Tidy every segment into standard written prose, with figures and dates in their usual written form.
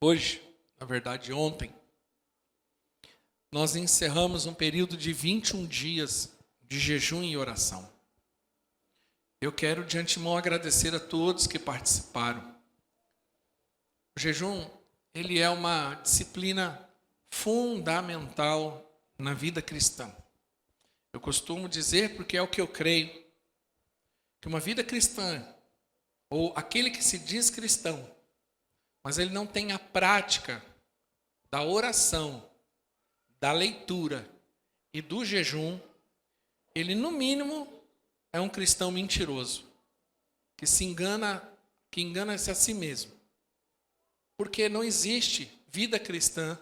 Hoje, na verdade ontem, nós encerramos um período de 21 dias de jejum e oração. Eu quero de antemão agradecer a todos que participaram. O jejum, ele é uma disciplina fundamental na vida cristã. Eu costumo dizer, porque é o que eu creio, que uma vida cristã, ou aquele que se diz cristão, mas ele não tem a prática da oração, da leitura e do jejum, ele no mínimo é um cristão mentiroso, que engana-se a si mesmo. Porque não existe vida cristã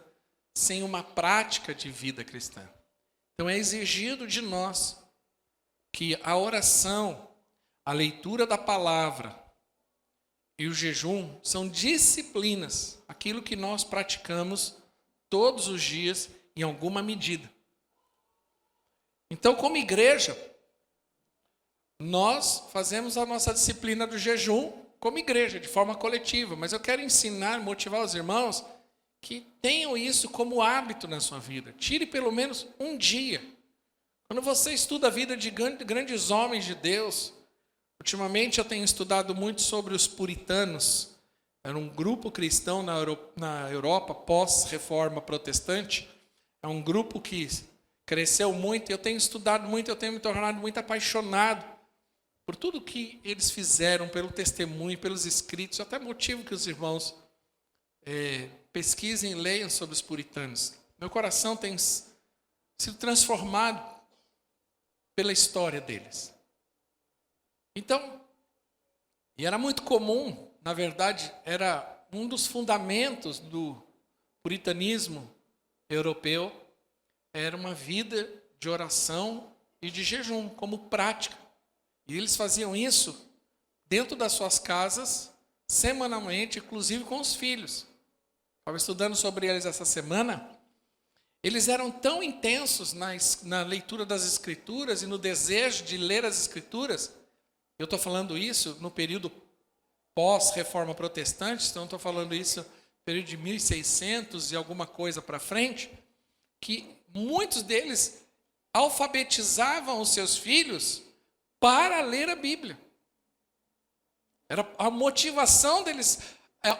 sem uma prática de vida cristã. Então é exigido de nós que a oração, a leitura da palavra e o jejum são disciplinas, aquilo que nós praticamos todos os dias em alguma medida. Então, como igreja, nós fazemos a nossa disciplina do jejum como igreja, de forma coletiva, mas eu quero ensinar, motivar os irmãos que tenham isso como hábito na sua vida. Tire pelo menos um dia. Quando você estuda a vida de grandes homens de Deus, ultimamente eu tenho estudado muito sobre os puritanos. Era um grupo cristão na Europa pós-reforma protestante. É um grupo que cresceu muito e eu tenho estudado muito, eu tenho me tornado muito apaixonado por tudo que eles fizeram, pelo testemunho, pelos escritos. Até motivo que os irmãos pesquisem e leiam sobre os puritanos. Meu coração tem sido transformado pela história deles. Então, e era muito comum, na verdade, era um dos fundamentos do puritanismo europeu, era uma vida de oração e de jejum como prática. E eles faziam isso dentro das suas casas, semanalmente, inclusive com os filhos. Estava estudando sobre eles essa semana. Eles eram tão intensos na leitura das Escrituras e no desejo de ler as Escrituras. Eu estou falando isso no período pós-reforma protestante, então estou falando isso no período de 1600 e alguma coisa para frente, que muitos deles alfabetizavam os seus filhos para ler a Bíblia. Era a motivação deles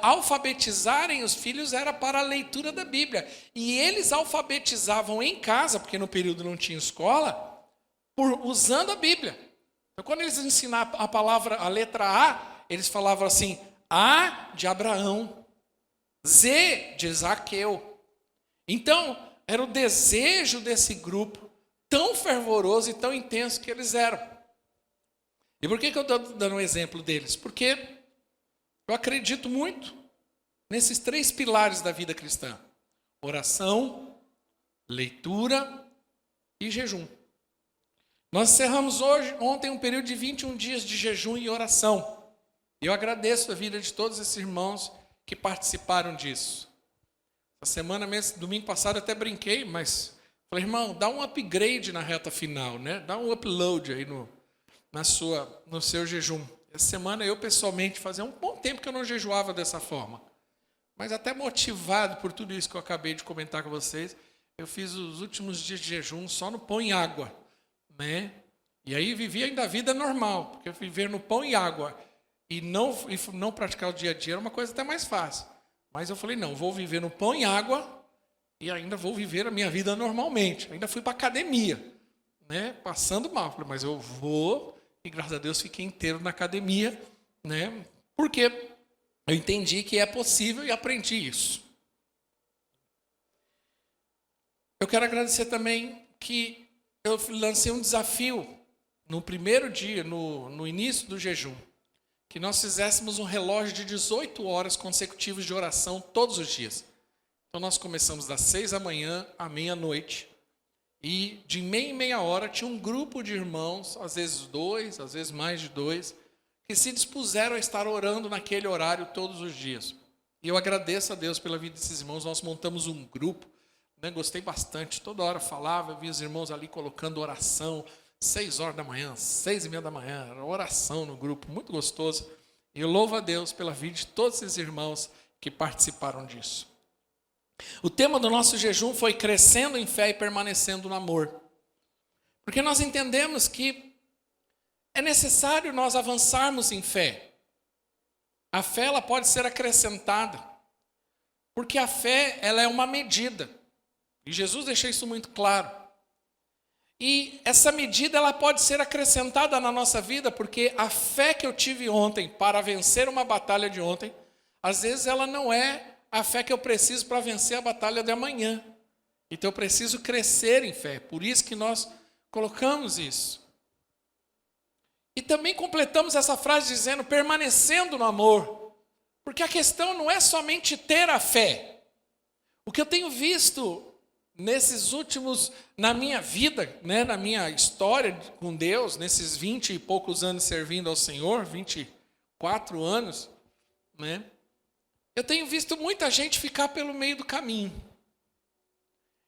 alfabetizarem os filhos era para a leitura da Bíblia. E eles alfabetizavam em casa, porque no período não tinha escola, usando a Bíblia. Então, quando eles ensinavam a letra A, eles falavam assim: A de Abraão, Z de Zaqueu. Então, era o desejo desse grupo tão fervoroso e tão intenso que eles eram. E por que eu estou dando um exemplo deles? Porque eu acredito muito nesses 3 pilares da vida cristã: oração, leitura e jejum. Nós encerramos ontem um período de 21 dias de jejum e oração. E eu agradeço a vida de todos esses irmãos que participaram disso. Essa semana mesmo, domingo passado, eu até brinquei, mas falei: irmão, dá um upgrade na reta final, né? Dá um upload aí no seu jejum. Essa semana eu pessoalmente fazia um bom tempo que eu não jejuava dessa forma. Mas até motivado por tudo isso que eu acabei de comentar com vocês, eu fiz os últimos dias de jejum só no pão e água, né? E aí vivi ainda a vida normal, porque viver no pão e água e não praticar o dia a dia era uma coisa até mais fácil. Mas eu falei: não, vou viver no pão e água e ainda vou viver a minha vida normalmente. Ainda fui para a academia, né? Passando mal. Falei: mas eu vou. E graças a Deus fiquei inteiro na academia, né? Porque eu entendi que é possível e aprendi isso. Eu quero agradecer também que eu lancei um desafio no primeiro dia, no início do jejum, que nós fizéssemos um relógio de 18 horas consecutivas de oração todos os dias. Então nós começamos das 6 da manhã à meia-noite. E de meia em meia hora tinha um grupo de irmãos, às vezes 2, às vezes mais de 2, que se dispuseram a estar orando naquele horário todos os dias. E eu agradeço a Deus pela vida desses irmãos. Nós montamos um grupo, né? Gostei bastante. Toda hora falava, eu via os irmãos ali colocando oração, 6 horas da manhã, 6:30 da manhã, oração no grupo, muito gostoso. E eu louvo a Deus pela vida de todos esses irmãos que participaram disso. O tema do nosso jejum foi crescendo em fé e permanecendo no amor. Porque nós entendemos que é necessário nós avançarmos em fé. A fé ela pode ser acrescentada, porque a fé ela é uma medida. E Jesus deixou isso muito claro. E essa medida ela pode ser acrescentada na nossa vida, porque a fé que eu tive ontem para vencer uma batalha de ontem, às vezes ela não é a fé que eu preciso para vencer a batalha de amanhã. Então eu preciso crescer em fé. Por isso que nós colocamos isso. E também completamos essa frase dizendo permanecendo no amor. Porque a questão não é somente ter a fé. O que eu tenho visto nesses últimos, na minha vida, né, na minha história com Deus, nesses 20 e poucos anos servindo ao Senhor, 24 anos, né, eu tenho visto muita gente ficar pelo meio do caminho.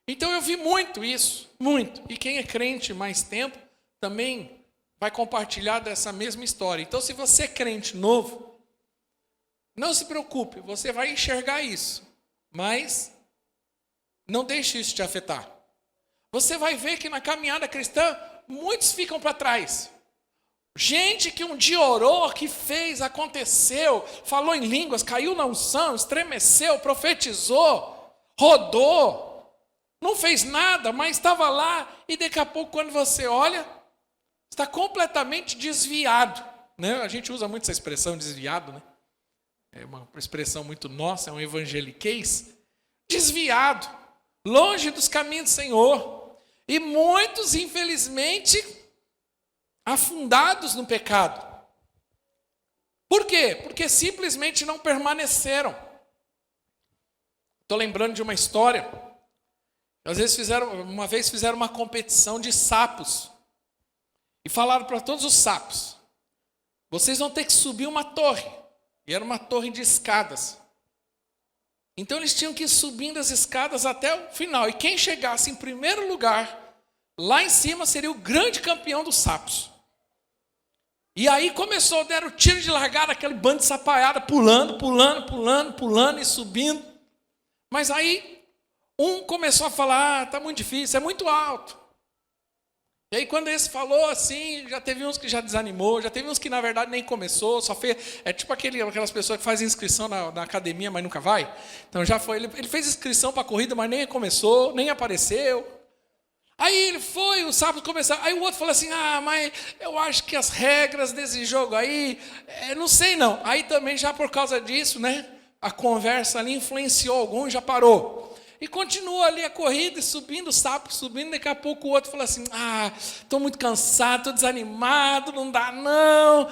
Então eu vi muito isso, muito. E quem é crente mais tempo também vai compartilhar dessa mesma história. Então se você é crente novo, não se preocupe, você vai enxergar isso, mas não deixe isso te afetar. Você vai ver que na caminhada cristã, muitos ficam para trás. Gente que um dia orou, que fez, aconteceu, falou em línguas, caiu na unção, estremeceu, profetizou, rodou, não fez nada, mas estava lá e daqui a pouco quando você olha, está completamente desviado. Né? A gente usa muito essa expressão desviado, né? É uma expressão muito nossa, é um evangeliquez. Desviado, longe dos caminhos do Senhor. E muitos, infelizmente, afundados no pecado. Por quê? Porque simplesmente não permaneceram. Estou lembrando de uma história. Às vezes uma vez fizeram uma competição de sapos. E falaram para todos os sapos: vocês vão ter que subir uma torre. E era uma torre de escadas. Então eles tinham que ir subindo as escadas até o final. E quem chegasse em primeiro lugar, lá em cima, seria o grande campeão dos sapos. E aí começou, deram o tiro de largada, aquele bando de sapaiada, pulando e subindo. Mas aí, um começou a falar: está muito difícil, é muito alto. E aí quando esse falou assim, já teve uns que já desanimou, já teve uns que na verdade nem começou, só fez, é tipo aquelas pessoas que fazem inscrição na academia, mas nunca vai. Então já foi, ele fez inscrição para a corrida, mas nem começou, nem apareceu. Aí ele foi, os sábados começaram, aí o outro falou assim: mas eu acho que as regras desse jogo aí, não sei não. Aí também já por causa disso, né, a conversa ali influenciou alguns, já parou. E continua ali a corrida, subindo o sapo, subindo, daqui a pouco o outro fala assim: estou muito cansado, estou desanimado, não dá não,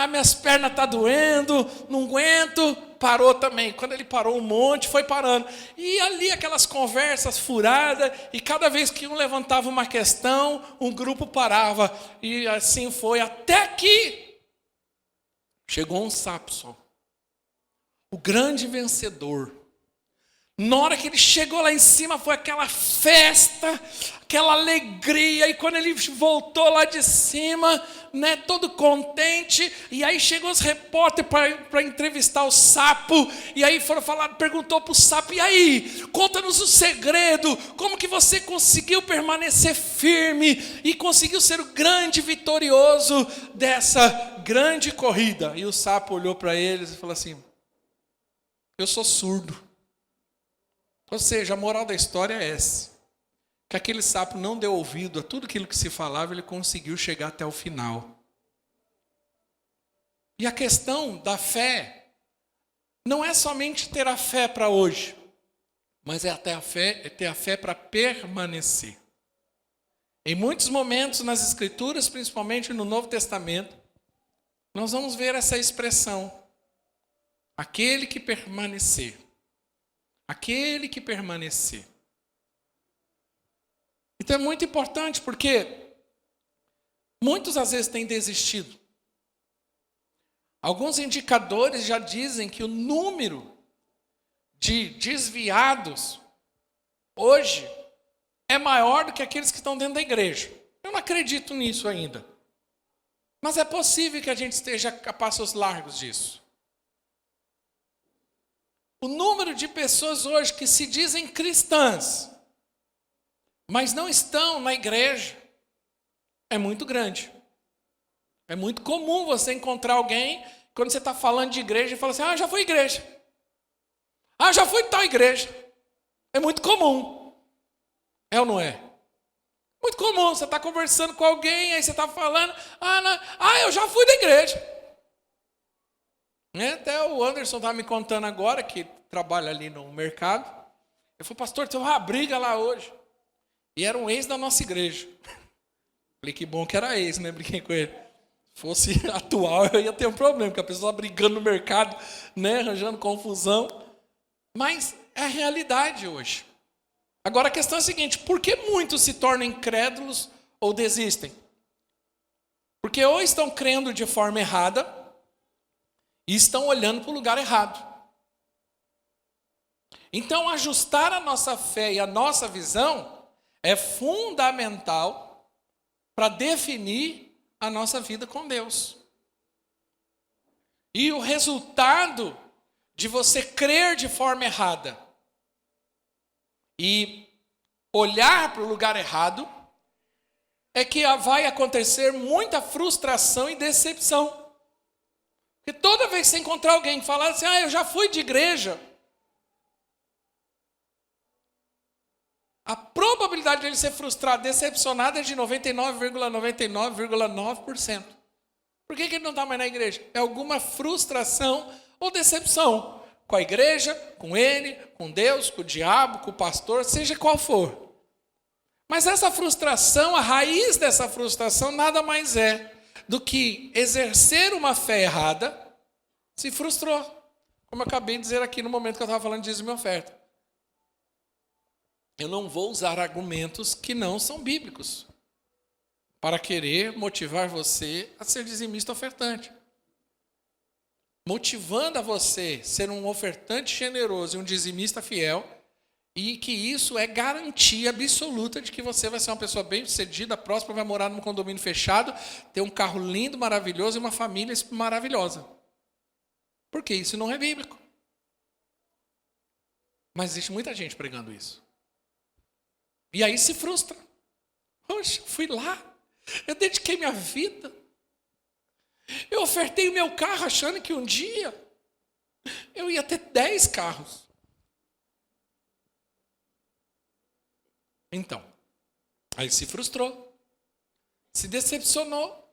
minhas pernas estão doendo, não aguento. Parou também. Quando ele parou, um monte foi parando. E ali aquelas conversas furadas, e cada vez que um levantava uma questão, um grupo parava. E assim foi, até que chegou um sapo só. O grande vencedor. Na hora que ele chegou lá em cima, foi aquela festa, aquela alegria. E quando ele voltou lá de cima, né, todo contente, e aí chegou os repórteres para entrevistar o sapo. E aí foram falar, perguntou para o sapo: e aí, conta-nos o segredo, como que você conseguiu permanecer firme e conseguiu ser o grande vitorioso dessa grande corrida? E o sapo olhou para eles e falou assim: eu sou surdo. Ou seja, a moral da história é essa: que aquele sapo não deu ouvido a tudo aquilo que se falava, ele conseguiu chegar até o final. E a questão da fé não é somente ter a fé para hoje, mas é ter a fé para permanecer. Em muitos momentos nas Escrituras, principalmente no Novo Testamento, nós vamos ver essa expressão: aquele que permanecer. Aquele que permanecer. Então é muito importante, porque muitos às vezes têm desistido. Alguns indicadores já dizem que o número de desviados hoje é maior do que aqueles que estão dentro da igreja. Eu não acredito nisso ainda. Mas é possível que a gente esteja a passos largos disso. O número de pessoas hoje que se dizem cristãs, mas não estão na igreja, é muito grande. É muito comum você encontrar alguém, quando você está falando de igreja, e fala assim, já fui igreja. Já fui tal igreja. É muito comum. É ou não é? Muito comum, você está conversando com alguém, aí você está falando, eu já fui da igreja. Até o Anderson estava me contando agora, que trabalha ali no mercado. Ele falou, pastor, tem uma briga lá hoje. E era um ex da nossa igreja. Falei, que bom que era ex, né? Brinquei com ele. Se fosse atual, eu ia ter um problema, porque a pessoa brigando no mercado, né? Arranjando confusão. Mas é a realidade hoje. Agora a questão é a seguinte, por que muitos se tornam incrédulos ou desistem? Porque ou estão crendo de forma errada e estão olhando para o lugar errado. Então, ajustar a nossa fé e a nossa visão é fundamental para definir a nossa vida com Deus. E o resultado de você crer de forma errada e olhar para o lugar errado é que vai acontecer muita frustração e decepção. Porque toda vez que você encontrar alguém que falar assim, eu já fui de igreja, a probabilidade de ele ser frustrado, decepcionado é de 99,99,9%. Por que ele não está mais na igreja? É alguma frustração ou decepção com a igreja, com ele, com Deus, com o diabo, com o pastor, seja qual for. Mas essa frustração, a raiz dessa frustração nada mais é do que exercer uma fé errada, se frustrou. Como eu acabei de dizer aqui no momento que eu estava falando de dízimo e oferta. Eu não vou usar argumentos que não são bíblicos para querer motivar você a ser dizimista ofertante. Motivando a você ser um ofertante generoso e um dizimista fiel, e que isso é garantia absoluta de que você vai ser uma pessoa bem-sucedida, próspera, vai morar num condomínio fechado, ter um carro lindo, maravilhoso e uma família maravilhosa. Porque isso não é bíblico. Mas existe muita gente pregando isso. E aí se frustra. Poxa, fui lá, eu dediquei minha vida, eu ofertei o meu carro achando que um dia eu ia ter 10 carros. Então, aí se frustrou, se decepcionou.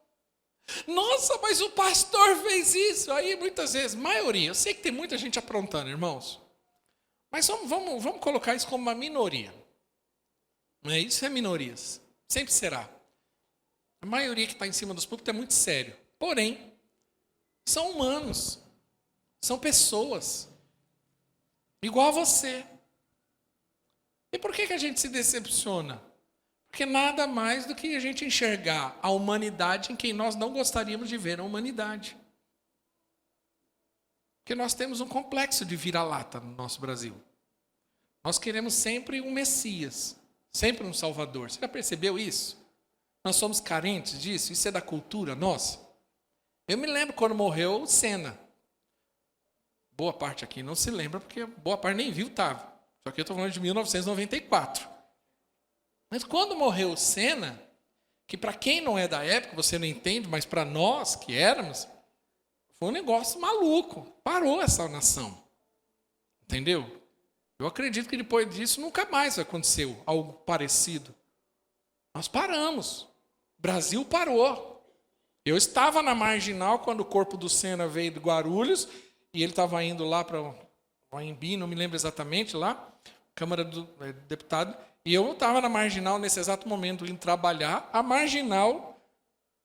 Nossa, mas o pastor fez isso. Aí muitas vezes, maioria, eu sei que tem muita gente aprontando, irmãos. Mas vamos colocar isso como uma minoria. Não é isso? É minorias. Sempre será. A maioria que está em cima dos púlpitos é muito sério. Porém, são humanos. São pessoas. Igual a você. E por que a gente se decepciona? Porque nada mais do que a gente enxergar a humanidade em quem nós não gostaríamos de ver a humanidade. Porque nós temos um complexo de vira-lata no nosso Brasil. Nós queremos sempre um Messias, sempre um Salvador. Você já percebeu isso? Nós somos carentes disso, isso é da cultura nossa. Eu me lembro quando morreu o Senna. Boa parte aqui não se lembra, porque boa parte nem viu estava. Só que eu estou falando de 1994. Mas quando morreu o Senna, que para quem não é da época, você não entende, mas para nós que éramos, foi um negócio maluco. Parou essa nação. Entendeu? Eu acredito que depois disso nunca mais aconteceu algo parecido. Nós paramos. O Brasil parou. Eu estava na Marginal quando o corpo do Senna veio de Guarulhos e ele estava indo lá para o Anhembi, não me lembro exatamente lá, Câmara do Deputado, e eu estava na Marginal nesse exato momento indo trabalhar. A Marginal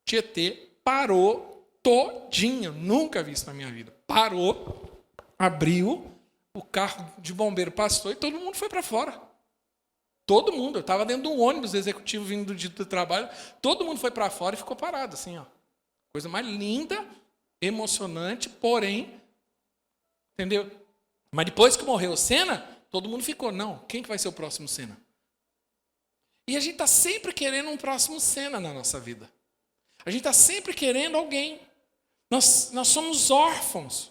Tietê parou todinha, nunca vi isso na minha vida. Parou, abriu, o carro de bombeiro passou e todo mundo foi para fora. Todo mundo. Eu estava dentro de um ônibus executivo vindo do trabalho, todo mundo foi para fora e ficou parado, assim, ó. Coisa mais linda, emocionante, porém, entendeu? Mas depois que morreu o Senna, todo mundo ficou, não, quem que vai ser o próximo Senna? E a gente está sempre querendo um próximo Senna na nossa vida. A gente está sempre querendo alguém. Nós somos órfãos.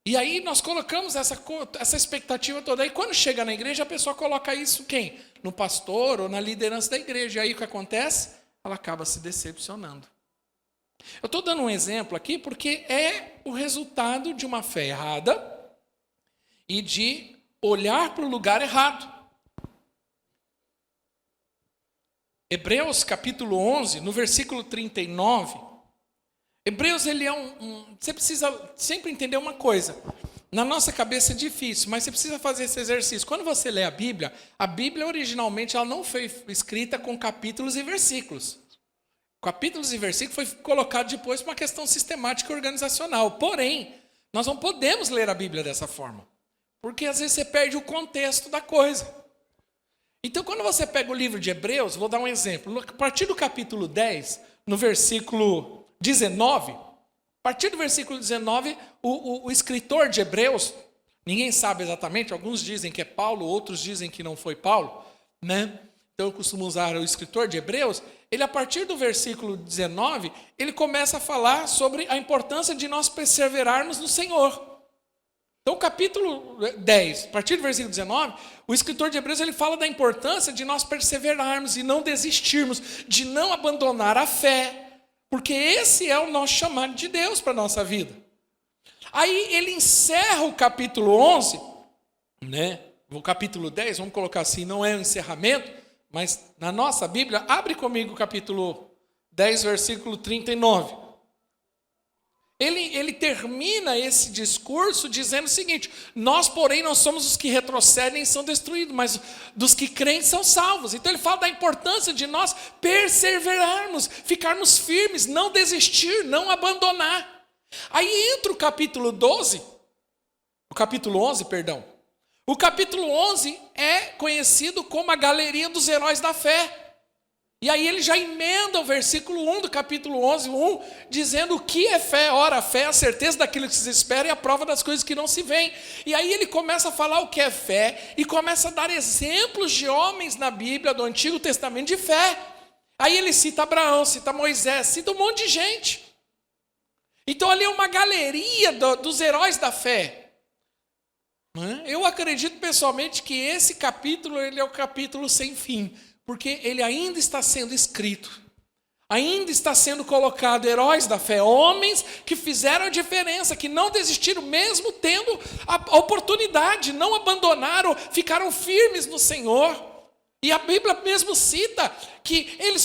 E aí nós colocamos essa expectativa toda. E quando chega na igreja, a pessoa coloca isso quem? No pastor ou na liderança da igreja. E aí o que acontece? Ela acaba se decepcionando. Eu estou dando um exemplo aqui porque é o resultado de uma fé errada e de olhar para o lugar errado. Hebreus capítulo 11, no versículo 39... Hebreus, ele é você precisa sempre entender uma coisa. Na nossa cabeça é difícil, mas você precisa fazer esse exercício. Quando você lê a Bíblia originalmente ela não foi escrita com capítulos e versículos. Capítulos e versículos foi colocado depois por uma questão sistemática e organizacional. Porém, nós não podemos ler a Bíblia dessa forma, porque às vezes você perde o contexto da coisa. Então, quando você pega o livro de Hebreus, vou dar um exemplo. A partir do capítulo 10, no versículo 19, a partir do versículo 19, o escritor de Hebreus, ninguém sabe exatamente, alguns dizem que é Paulo, outros dizem que não foi Paulo, né? Então eu costumo usar o escritor de Hebreus, ele a partir do versículo 19, ele começa a falar sobre a importância de nós perseverarmos no Senhor. Então, capítulo 10, a partir do versículo 19, o escritor de Hebreus ele fala da importância de nós perseverarmos e não desistirmos, de não abandonar a fé, porque esse é o nosso chamado de Deus para a nossa vida. Aí ele encerra o capítulo 11, né? O capítulo 10, vamos colocar assim, não é um encerramento, mas na nossa Bíblia, abre comigo o capítulo 10, versículo 39. Ele termina esse discurso dizendo o seguinte: nós, porém, não somos os que retrocedem e são destruídos, mas dos que creem são salvos. Então ele fala da importância de nós perseverarmos, ficarmos firmes, não desistir, não abandonar. Aí entra o capítulo 11. O capítulo 11 é conhecido como a galeria dos heróis da fé. E aí ele já emenda o versículo 1 do capítulo 11, 1, dizendo o que é fé. Ora, a fé é a certeza daquilo que se espera e a prova das coisas que não se veem. E aí ele começa a falar o que é fé e começa a dar exemplos de homens na Bíblia do Antigo Testamento de fé. Aí ele cita Abraão, cita Moisés, cita um monte de gente. Então ali é uma galeria dos heróis da fé. Eu acredito pessoalmente que esse capítulo ele é o capítulo sem fim, porque ele ainda está sendo escrito, ainda está sendo colocado heróis da fé, homens que fizeram a diferença, que não desistiram mesmo tendo a oportunidade, não abandonaram, ficaram firmes no Senhor. E a Bíblia mesmo cita que eles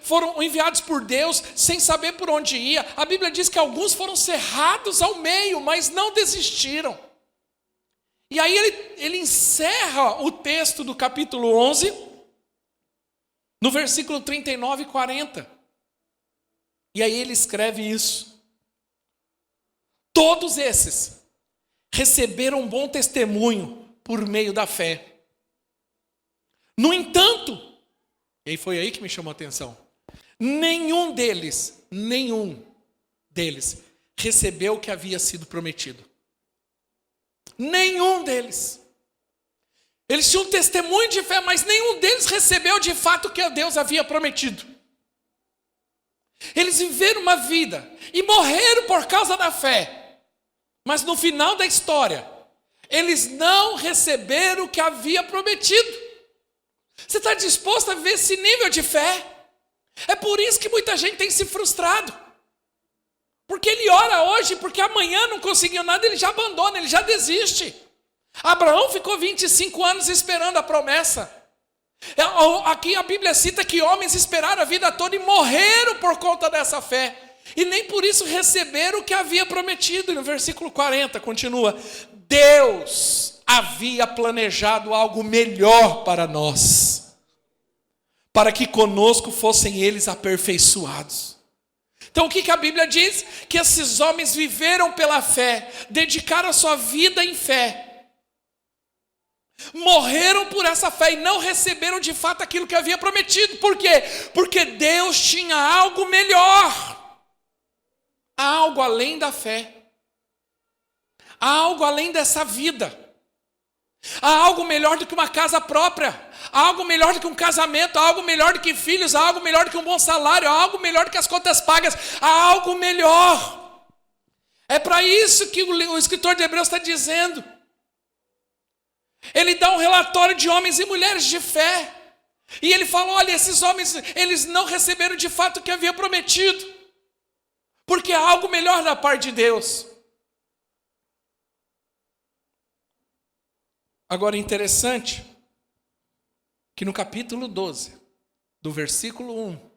foram enviados por Deus sem saber por onde ia. A Bíblia diz que alguns foram cerrados ao meio, mas não desistiram. E aí ele encerra o texto do capítulo 11, no versículo 39 e 40. E aí ele escreve isso: todos esses receberam um bom testemunho por meio da fé. No entanto, e aí foi aí que me chamou a atenção, nenhum deles recebeu o que havia sido prometido. Nenhum deles. Eles tinham um testemunho de fé, mas nenhum deles recebeu de fato o que Deus havia prometido. Eles viveram uma vida e morreram por causa da fé, mas no final da história, eles não receberam o que havia prometido. Você está disposto a viver esse nível de fé? É por isso que muita gente tem se frustrado. Porque ele ora hoje, porque amanhã não conseguiu nada, ele já abandona, ele já desiste. Abraão ficou 25 anos esperando a promessa. Aqui a Bíblia cita que homens esperaram a vida toda e morreram por conta dessa fé. E nem por isso receberam o que havia prometido. E no versículo 40 continua: Deus havia planejado algo melhor para nós, para que conosco fossem eles aperfeiçoados. Então o que a Bíblia diz? Que esses homens viveram pela fé, dedicaram a sua vida em fé, morreram por essa fé e não receberam de fato aquilo que havia prometido. Por quê? Porque Deus tinha algo melhor, algo além da fé, algo além dessa vida. Há algo melhor do que uma casa própria, há algo melhor do que um casamento, há algo melhor do que filhos, há algo melhor do que um bom salário, há algo melhor do que as contas pagas, há algo melhor. É para isso que o escritor de Hebreus está dizendo. Ele dá um relatório de homens e mulheres de fé. E ele fala, olha, esses homens, eles não receberam de fato o que havia prometido. Porque há algo melhor da parte de Deus. Agora é interessante que no capítulo 12, do versículo 1,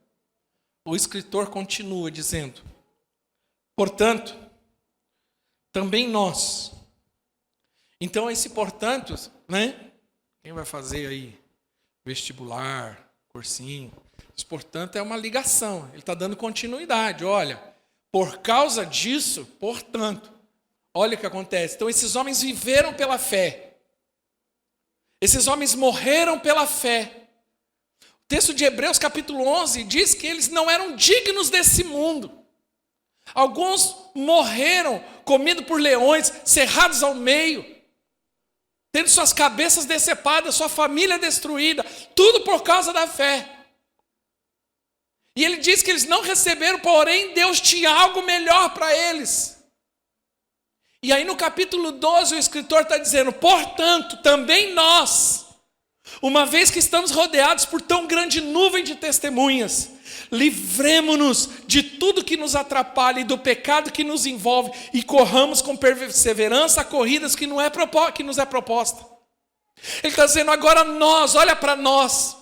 o escritor continua dizendo, portanto, também nós. Então esse portanto, né? Quem vai fazer aí vestibular, cursinho, esse portanto é uma ligação, ele está dando continuidade, olha, por causa disso, portanto, olha o que acontece. Então esses homens viveram pela fé, esses homens morreram pela fé. O texto de Hebreus capítulo 11 diz que eles não eram dignos desse mundo. Alguns morreram comidos por leões, cerrados ao meio, tendo suas cabeças decepadas, sua família destruída, tudo por causa da fé. E ele diz que eles não receberam, porém Deus tinha algo melhor para eles. E aí no capítulo 12 o escritor está dizendo, portanto, também nós, uma vez que estamos rodeados por tão grande nuvem de testemunhas, livremo-nos de tudo que nos atrapalha e do pecado que nos envolve e corramos com perseverança a corridas que nos é proposta. Ele está dizendo, agora nós, olha para nós,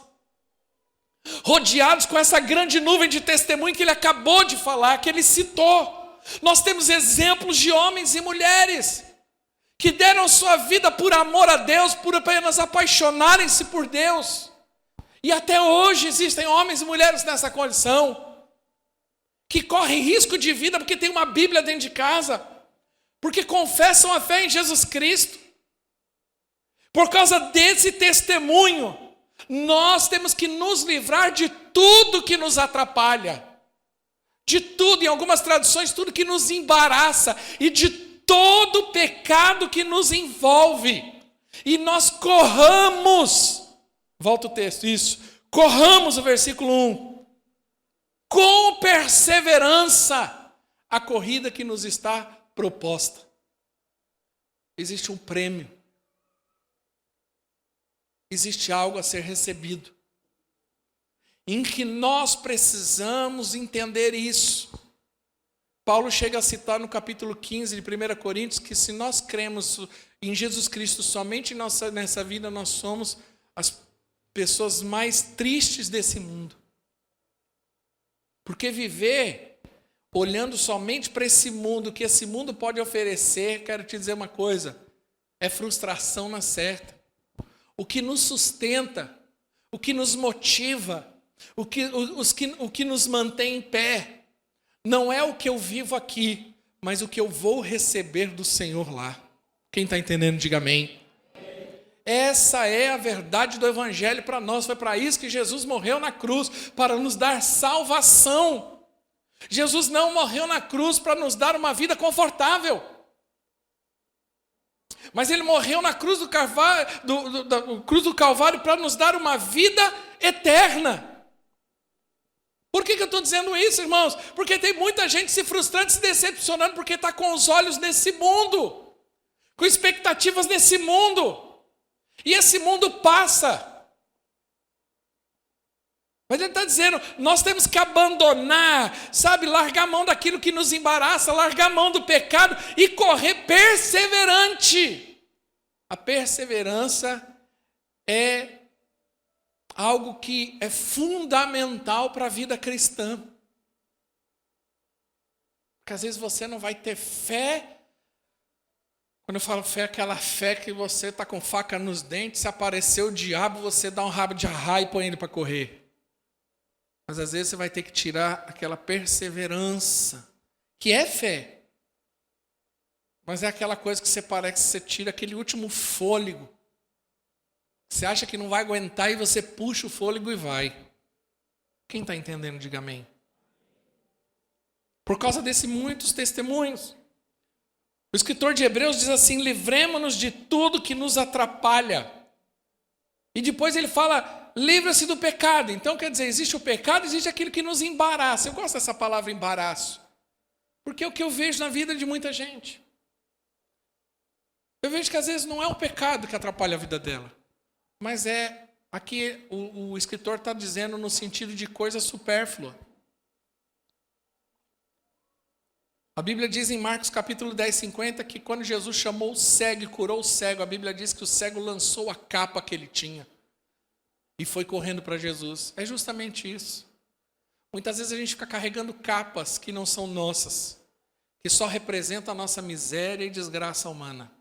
rodeados com essa grande nuvem de testemunho que ele acabou de falar, que ele citou. Nós temos exemplos de homens e mulheres que deram sua vida por amor a Deus, por apenas apaixonarem-se por Deus. E até hoje existem homens e mulheres nessa condição, que correm risco de vida porque tem uma Bíblia dentro de casa, porque confessam a fé em Jesus Cristo. Por causa desse testemunho, nós temos que nos livrar de tudo que nos atrapalha, de tudo, em algumas traduções, tudo que nos embaraça e de todo pecado que nos envolve. E nós corramos, volta o texto, isso, corramos o versículo 1, com perseverança a corrida que nos está proposta. Existe um prêmio, existe algo a ser recebido, em que nós precisamos entender isso. Paulo chega a citar no capítulo 15 de 1 Coríntios que se nós cremos em Jesus Cristo somente nessa vida, nós somos as pessoas mais tristes desse mundo. Porque viver olhando somente para esse mundo, que esse mundo pode oferecer, quero te dizer uma coisa, é frustração na certa. O que nos sustenta, o que nos motiva, o que nos mantém em pé, não é o que eu vivo aqui, mas o que eu vou receber do Senhor lá. Quem está entendendo, diga amém. Essa é a verdade do Evangelho para nós. Foi para isso que Jesus morreu na cruz, para nos dar salvação. Jesus não morreu na cruz para nos dar uma vida confortável, mas ele morreu na cruz do Calvário para nos dar uma vida eterna. Por que eu estou dizendo isso, irmãos? Porque tem muita gente se frustrando, se decepcionando, porque está com os olhos nesse mundo, com expectativas nesse mundo. E esse mundo passa. Mas ele está dizendo, nós temos que abandonar, sabe, largar a mão daquilo que nos embaraça, largar a mão do pecado e correr perseverante. A perseverança é algo que é fundamental para a vida cristã. Porque às vezes você não vai ter fé. Quando eu falo fé, é aquela fé que você está com faca nos dentes, se aparecer o diabo, você dá um rabo de arraia e põe ele para correr. Mas às vezes você vai ter que tirar aquela perseverança, que é fé. Mas é aquela coisa que você parece que você tira aquele último fôlego. Você acha que não vai aguentar e você puxa o fôlego e vai. Quem está entendendo, diga amém. Por causa desses muitos testemunhos. O escritor de Hebreus diz assim, livremo-nos de tudo que nos atrapalha. E depois ele fala, livra-se do pecado. Então quer dizer, existe o pecado, existe aquilo que nos embaraça. Eu gosto dessa palavra embaraço. Porque é o que eu vejo na vida de muita gente. Eu vejo que às vezes não é o pecado que atrapalha a vida dela, mas é, aqui o escritor está dizendo no sentido de coisa supérflua. A Bíblia diz em Marcos capítulo 10, 50, que quando Jesus chamou o cego e curou o cego, a Bíblia diz que o cego lançou a capa que ele tinha e foi correndo para Jesus. É justamente isso. Muitas vezes a gente fica carregando capas que não são nossas, que só representam a nossa miséria e desgraça humana.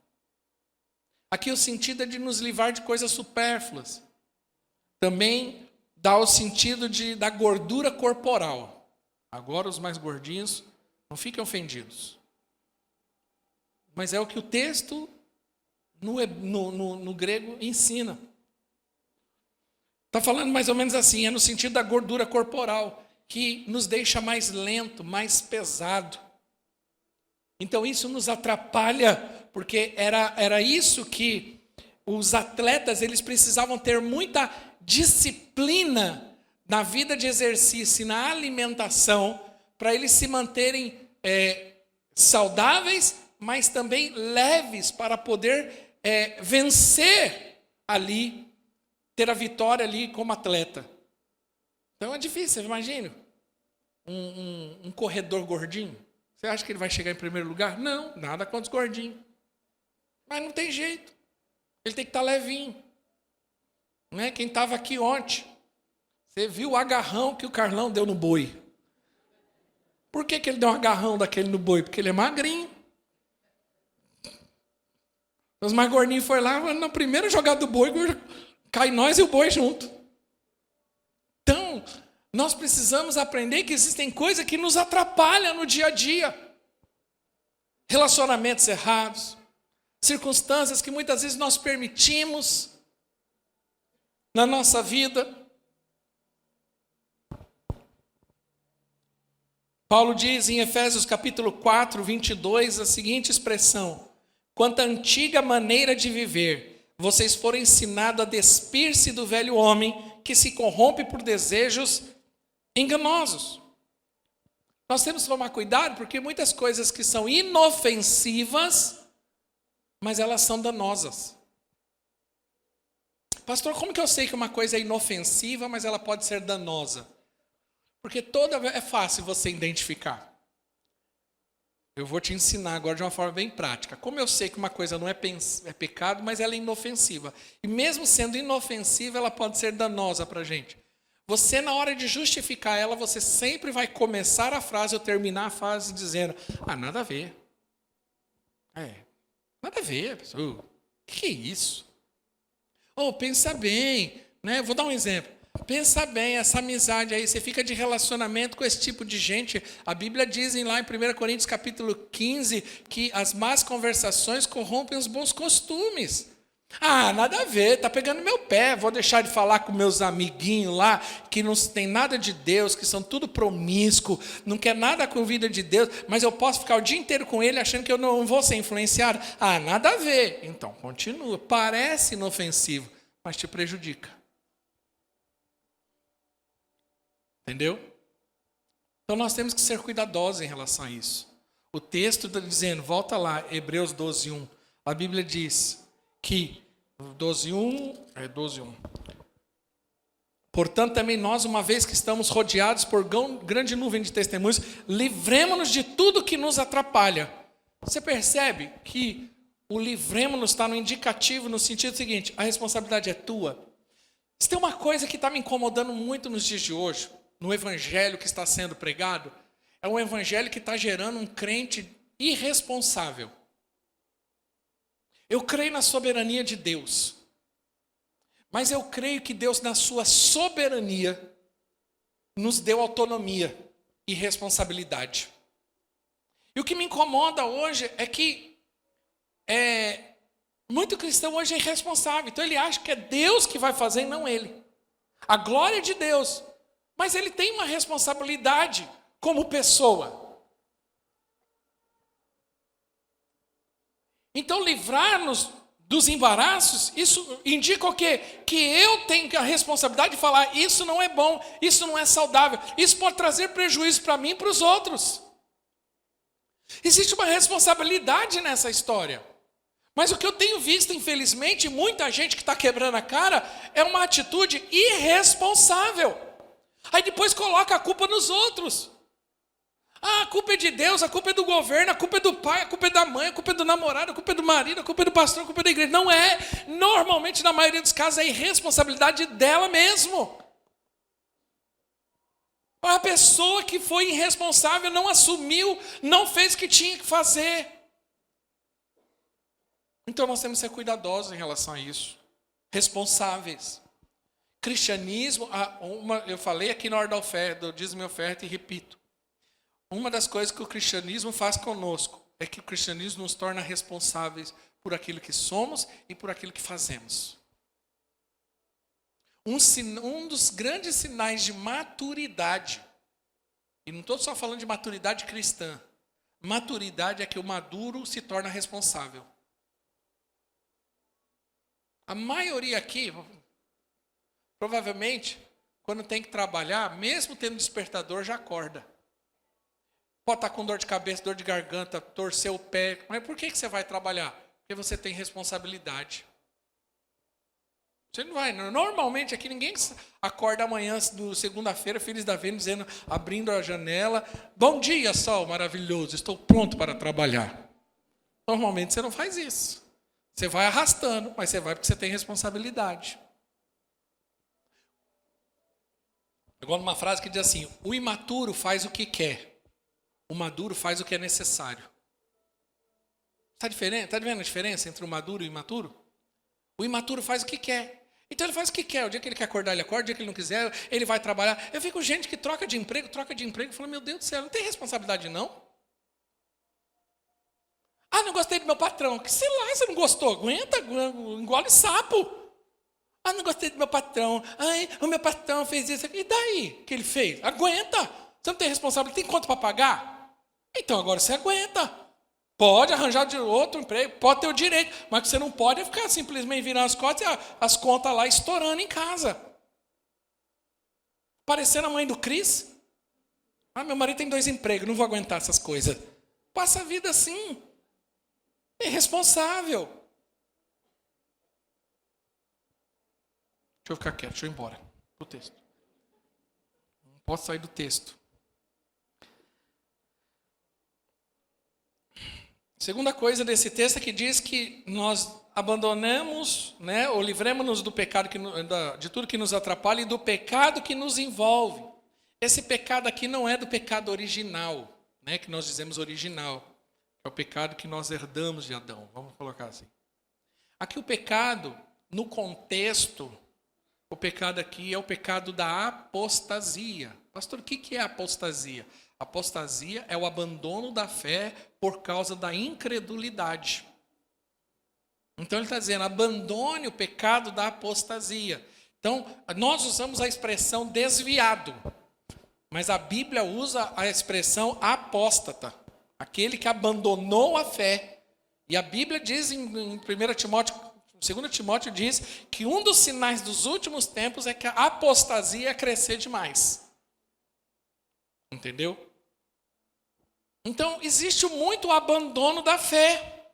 Aqui o sentido é de nos livrar de coisas supérfluas. Também dá o sentido da gordura corporal. Agora os mais gordinhos, não fiquem ofendidos. Mas é o que o texto no grego ensina. Está falando mais ou menos assim, é no sentido da gordura corporal, que nos deixa mais lento, mais pesado. Então isso nos atrapalha, porque era isso que os atletas eles precisavam ter muita disciplina na vida de exercício e na alimentação, para eles se manterem saudáveis, mas também leves, para poder vencer ali, ter a vitória ali como atleta. Então é difícil, imagina um corredor gordinho. Você acha que ele vai chegar em primeiro lugar? Não, nada contra os gordinhos. Mas não tem jeito. Ele tem que estar levinho. Não é? Quem estava aqui ontem, você viu o agarrão que o Carlão deu no boi. Por que ele deu um agarrão daquele no boi? Porque ele é magrinho. Os mais gordinhos foram lá, na primeira jogada do boi, cai nós e o boi junto. Então, nós precisamos aprender que existem coisas que nos atrapalham no dia a dia. Relacionamentos errados, circunstâncias que muitas vezes nós permitimos na nossa vida. Paulo diz em Efésios capítulo 4, 22, a seguinte expressão: quanto à antiga maneira de viver, vocês foram ensinados a despir-se do velho homem que se corrompe por desejos enganosos. Nós temos que tomar cuidado, porque muitas coisas que são inofensivas, mas elas são danosas. Pastor, como que eu sei que uma coisa é inofensiva, mas ela pode ser danosa? Porque é fácil você identificar. Eu vou te ensinar agora de uma forma bem prática. Como eu sei que uma coisa não é pecado, mas ela é inofensiva. E mesmo sendo inofensiva, ela pode ser danosa para a gente. Você, na hora de justificar ela, você sempre vai começar a frase ou terminar a frase dizendo: nada a ver. Nada a ver, pessoal. O que é isso? Pensa bem, né? Vou dar um exemplo. Pensa bem, essa amizade aí, você fica de relacionamento com esse tipo de gente. A Bíblia diz lá em 1 Coríntios capítulo 15 que as más conversações corrompem os bons costumes. Nada a ver, tá pegando meu pé, vou deixar de falar com meus amiguinhos lá, que não tem nada de Deus, que são tudo promíscuo, não quer nada com a vida de Deus, mas eu posso ficar o dia inteiro com ele achando que eu não vou ser influenciado. Nada a ver. Então, continua. Parece inofensivo, mas te prejudica. Entendeu? Então nós temos que ser cuidadosos em relação a isso. O texto está dizendo, volta lá, Hebreus 12, 1. A Bíblia diz que, 12:1. Portanto, também nós, uma vez que estamos rodeados por grande nuvem de testemunhos, livremos-nos de tudo que nos atrapalha. Você percebe que o livremos-nos está no indicativo, no sentido seguinte: a responsabilidade é tua. Se tem uma coisa que está me incomodando muito nos dias de hoje, no evangelho que está sendo pregado, é um evangelho que está gerando um crente irresponsável. Eu creio na soberania de Deus, mas eu creio que Deus, na sua soberania, nos deu autonomia e responsabilidade. E o que me incomoda hoje é que muito cristão hoje é irresponsável. Então ele acha que é Deus que vai fazer e não ele. A glória é de Deus, mas ele tem uma responsabilidade como pessoa. Então livrar-nos dos embaraços, isso indica o quê? Que eu tenho a responsabilidade de falar: isso não é bom, isso não é saudável, isso pode trazer prejuízo para mim e para os outros. Existe uma responsabilidade nessa história. Mas o que eu tenho visto, infelizmente, muita gente que está quebrando a cara, é uma atitude irresponsável. Aí depois coloca a culpa nos outros. Ah, a culpa é de Deus, a culpa é do governo, a culpa é do pai, a culpa é da mãe, a culpa é do namorado, a culpa é do marido, a culpa é do pastor, a culpa é da igreja. Não é. Normalmente, na maioria dos casos, é irresponsabilidade dela mesmo. A pessoa que foi irresponsável não assumiu, não fez o que tinha que fazer. Então nós temos que ser cuidadosos em relação a isso. Responsáveis. Cristianismo, eu falei aqui na hora da oferta, do dízimo e oferta e repito. Uma das coisas que o cristianismo faz conosco é que o cristianismo nos torna responsáveis por aquilo que somos e por aquilo que fazemos. Um dos grandes sinais de maturidade, e não estou só falando de maturidade cristã, maturidade é que o maduro se torna responsável. A maioria aqui, provavelmente, quando tem que trabalhar, mesmo tendo despertador, já acorda. Pode estar com dor de cabeça, dor de garganta, torcer o pé. Mas por que você vai trabalhar? Porque você tem responsabilidade. Você não vai. Normalmente aqui ninguém acorda amanhã, segunda-feira, feliz da Vênus, dizendo, abrindo a janela, bom dia, sol maravilhoso, estou pronto para trabalhar. Normalmente você não faz isso. Você vai arrastando, mas você vai porque você tem responsabilidade. Eu gosto de uma frase que diz assim, o imaturo faz o que quer, o maduro faz o que é necessário. Está vendo a diferença entre o maduro e o imaturo? O imaturo faz o que quer. Então ele faz o que quer. O dia que ele quer acordar, ele acorda. O dia que ele não quiser, ele vai trabalhar. Eu fico gente que troca de emprego. Fala, meu Deus do céu, não tem responsabilidade não? Ah, não gostei do meu patrão. Que sei lá, você não gostou? Aguenta, engole sapo. Ah, não gostei do meu patrão. Ai, o meu patrão fez isso. E daí que ele fez? Aguenta. Você não tem responsabilidade, tem conta para pagar? Então agora você aguenta. Pode arranjar de outro emprego, pode ter o direito, mas que você não pode é ficar simplesmente virando as costas e as contas lá estourando em casa. Parecendo a mãe do Cris. Ah, meu marido tem 2 empregos, não vou aguentar essas coisas. Passa a vida assim. É irresponsável. Deixa eu ficar quieto, deixa eu ir embora. Do texto. Não posso sair do texto. Segunda coisa desse texto é que diz que nós abandonamos, ou livremos-nos do pecado, de tudo que nos atrapalha e do pecado que nos envolve. Esse pecado aqui não é do pecado original, que nós dizemos original. É o pecado que nós herdamos de Adão, vamos colocar assim. Aqui o pecado, no contexto, o pecado aqui é o pecado da apostasia. Pastor, o que é apostasia? Apostasia é o abandono da fé por causa da incredulidade. Então ele está dizendo, abandone o pecado da apostasia. Então, nós usamos a expressão desviado, mas a Bíblia usa a expressão apóstata, aquele que abandonou a fé. E a Bíblia diz em 2 Timóteo diz que um dos sinais dos últimos tempos é que a apostasia ia crescer demais. Entendeu? Então, existe muito abandono da fé.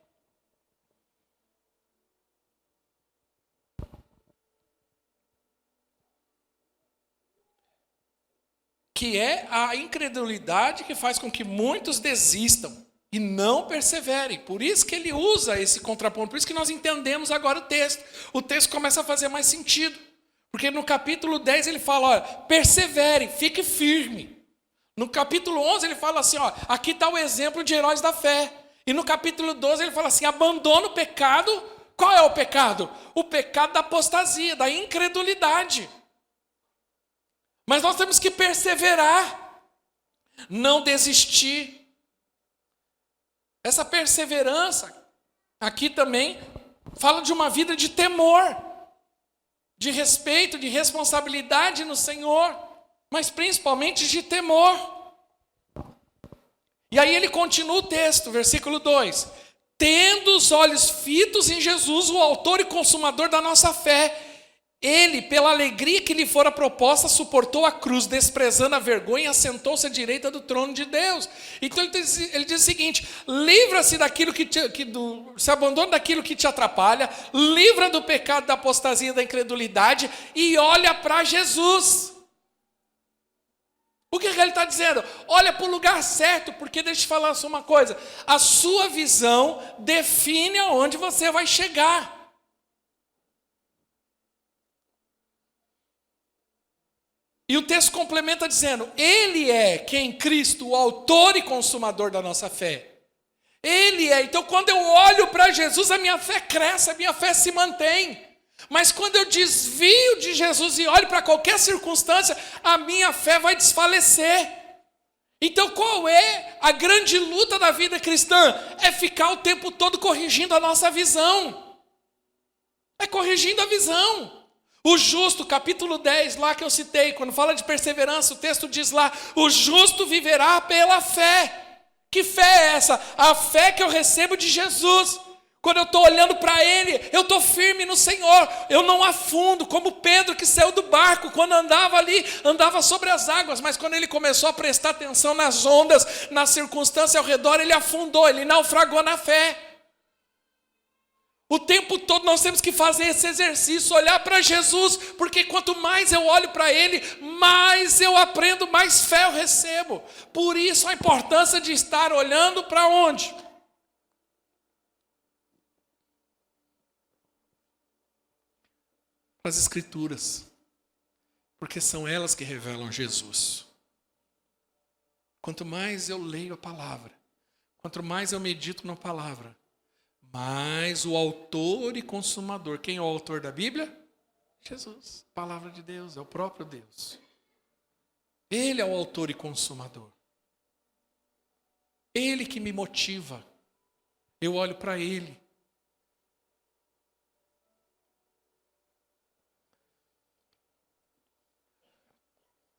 Que é a incredulidade que faz com que muitos desistam e não perseverem. Por isso que ele usa esse contraponto, por isso que nós entendemos agora o texto. O texto começa a fazer mais sentido. Porque no capítulo 10 ele fala, olha, persevere, fique firme. No capítulo 11 ele fala assim, aqui está o exemplo de heróis da fé. E no capítulo 12 ele fala assim, abandona o pecado. Qual é o pecado? O pecado da apostasia, da incredulidade. Mas nós temos que perseverar, não desistir. Essa perseverança aqui também fala de uma vida de temor, de respeito, de responsabilidade no Senhor. Mas principalmente de temor. E aí ele continua o texto, versículo 2. Tendo os olhos fitos em Jesus, o autor e consumador da nossa fé, Ele, pela alegria que lhe fora proposta, suportou a cruz, desprezando a vergonha, e assentou-se à direita do trono de Deus. Então ele diz o seguinte: livra-se daquilo se abandona daquilo que te atrapalha, livra do pecado, da apostasia, da incredulidade e olha para Jesus. O que ele está dizendo? Olha para o lugar certo, porque deixa eu te falar só uma coisa: a sua visão define aonde você vai chegar. E o texto complementa dizendo: Ele é quem? Cristo, o autor e consumador da nossa fé. Ele é. Então, quando eu olho para Jesus, a minha fé cresce, a minha fé se mantém. Mas quando eu desvio de Jesus e olho para qualquer circunstância, a minha fé vai desfalecer. Então, qual é a grande luta da vida cristã? É ficar o tempo todo corrigindo a nossa visão. É corrigindo a visão. O justo, capítulo 10, lá que eu citei, quando fala de perseverança, o texto diz lá: o justo viverá pela fé. Que fé é essa? A fé que eu recebo de Jesus. Quando eu estou olhando para Ele, eu estou firme no Senhor. Eu não afundo, como Pedro que saiu do barco. Quando andava ali, andava sobre as águas. Mas quando ele começou a prestar atenção nas ondas, na circunstância ao redor, ele afundou, ele naufragou na fé. O tempo todo nós temos que fazer esse exercício, olhar para Jesus, porque quanto mais eu olho para Ele, mais eu aprendo, mais fé eu recebo. Por isso a importância de estar olhando para onde? Para as Escrituras, porque são elas que revelam Jesus. Quanto mais eu leio a palavra, quanto mais eu medito na palavra, mas o autor e consumador. Quem é o autor da Bíblia? Jesus. Palavra de Deus, é o próprio Deus. Ele é o autor e consumador. Ele que me motiva. Eu olho para Ele.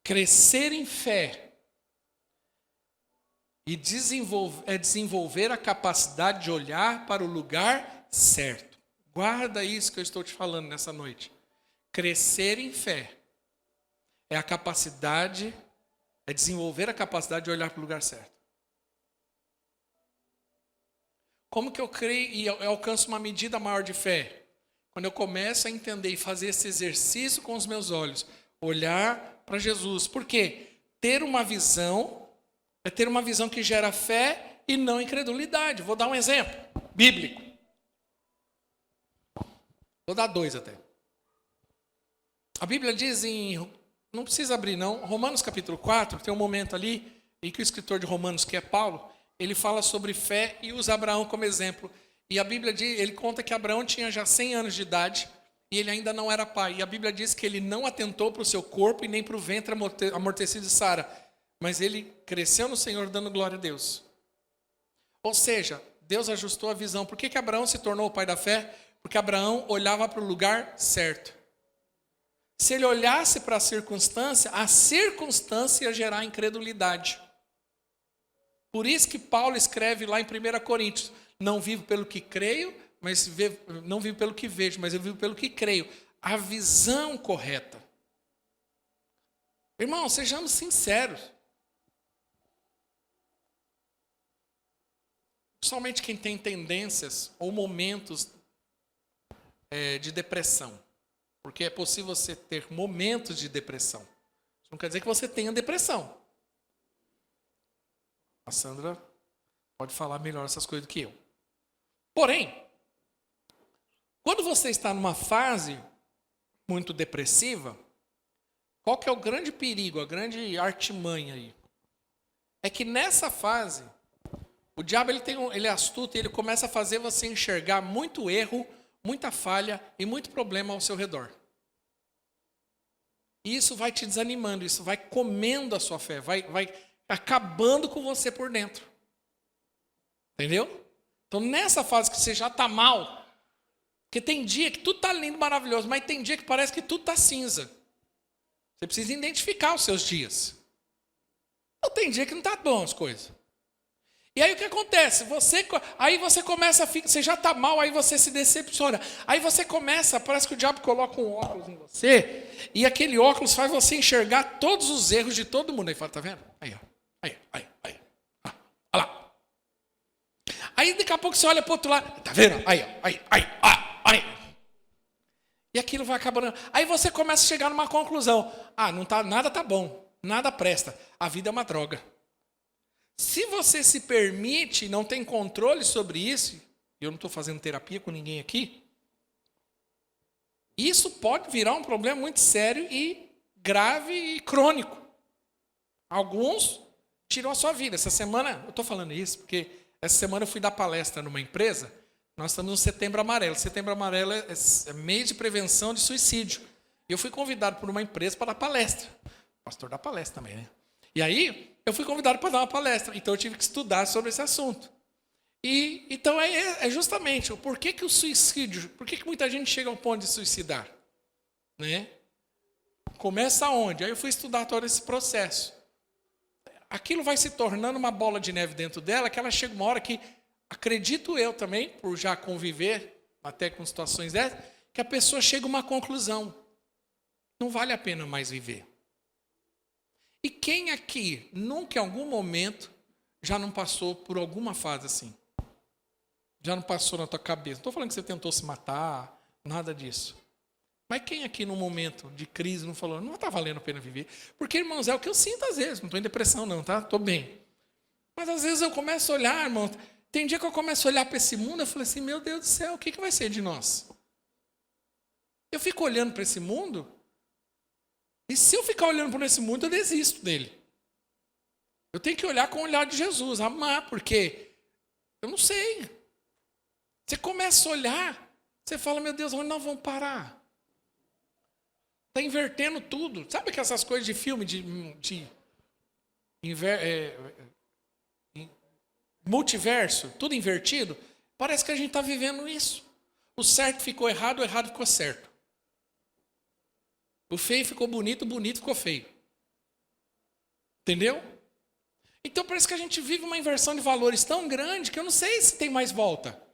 Crescer em fé e desenvolver a capacidade de olhar para o lugar certo. Guarda isso que eu estou te falando nessa noite. Crescer em fé é desenvolver a capacidade de olhar para o lugar certo. Como que eu creio e eu alcanço uma medida maior de fé? Quando eu começo a entender e fazer esse exercício com os meus olhos, olhar para Jesus. Por quê? Ter uma visão é ter uma visão que gera fé e não incredulidade. Vou dar um exemplo bíblico. Vou dar 2 até. A Bíblia diz não precisa abrir não, Romanos capítulo 4, tem um momento ali em que o escritor de Romanos, que é Paulo, ele fala sobre fé e usa Abraão como exemplo. E a Bíblia diz, ele conta que Abraão tinha já 100 anos de idade e ele ainda não era pai. E a Bíblia diz que ele não atentou para o seu corpo e nem para o ventre amortecido de Sara. Mas ele cresceu no Senhor dando glória a Deus. Ou seja, Deus ajustou a visão. Por que Abraão se tornou o pai da fé? Porque Abraão olhava para o lugar certo. Se ele olhasse para a circunstância ia gerar incredulidade. Por isso que Paulo escreve lá em 1 Coríntios: não vivo pelo que creio, não vivo pelo que vejo, mas eu vivo pelo que creio. A visão correta. Irmão, sejamos sinceros. Somente quem tem tendências ou momentos de depressão. Porque é possível você ter momentos de depressão. Isso não quer dizer que você tenha depressão. A Sandra pode falar melhor essas coisas do que eu. Porém, quando você está numa fase muito depressiva, qual que é o grande perigo, a grande artimanha aí? É que nessa fase, o diabo ele é astuto e ele começa a fazer você enxergar muito erro, muita falha e muito problema ao seu redor. E isso vai te desanimando, isso vai comendo a sua fé, vai acabando com você por dentro. Entendeu? Então nessa fase que você já está mal, porque tem dia que tudo está lindo, maravilhoso, mas tem dia que parece que tudo está cinza. Você precisa identificar os seus dias. Então tem dia que não está bom as coisas. E aí o que acontece? Aí você começa você já está mal, aí você se decepciona. Aí você começa, parece que o diabo coloca um óculos em você, e aquele óculos faz você enxergar todos os erros de todo mundo. Aí fala, tá vendo? Aí, ó. Aí. Ah, olha lá. Aí daqui a pouco você olha para o outro lado, tá vendo? Aí. E aquilo vai acabando. Aí você começa a chegar numa conclusão. Nada tá bom, nada presta. A vida é uma droga. Se você se permite, não tem controle sobre isso, eu não estou fazendo terapia com ninguém aqui, isso pode virar um problema muito sério e grave e crônico. Alguns tiram a sua vida. Essa semana, eu estou falando isso porque essa semana eu fui dar palestra numa empresa. Nós estamos no Setembro Amarelo. Setembro Amarelo é mês de prevenção de suicídio. E eu fui convidado por uma empresa para dar palestra. O pastor dá palestra também, né? E aí, eu fui convidado para dar uma palestra. Então, eu tive que estudar sobre esse assunto. Então, é justamente o porquê que o suicídio... Por que muita gente chega ao ponto de suicidar? Né? Começa onde? Aí eu fui estudar todo esse processo. Aquilo vai se tornando uma bola de neve dentro dela, que ela chega uma hora que... Acredito eu também, por já conviver até com situações dessas, que a pessoa chega a uma conclusão. Não vale a pena mais viver. E quem aqui, nunca em algum momento, já não passou por alguma fase assim? Já não passou na tua cabeça? Não estou falando que você tentou se matar, nada disso. Mas quem aqui, num momento de crise, não falou, não está valendo a pena viver? Porque, irmãos, é o que eu sinto às vezes. Não estou em depressão não, tá? Estou bem. Mas às vezes eu começo a olhar, irmão... Tem dia que eu começo a olhar para esse mundo, eu falo assim, meu Deus do céu, o que vai ser de nós? Eu fico olhando para esse mundo, e se eu ficar olhando para esse mundo, eu desisto dele. Eu tenho que olhar com o olhar de Jesus, amar, porque eu não sei. Você começa a olhar, você fala, meu Deus, onde nós vamos parar? Está invertendo tudo. Sabe que essas coisas de filme, multiverso, tudo invertido, parece que a gente está vivendo isso. O certo ficou errado, o errado ficou certo. O feio ficou bonito, o bonito ficou feio. Entendeu? Então parece que a gente vive uma inversão de valores tão grande que eu não sei se tem mais volta.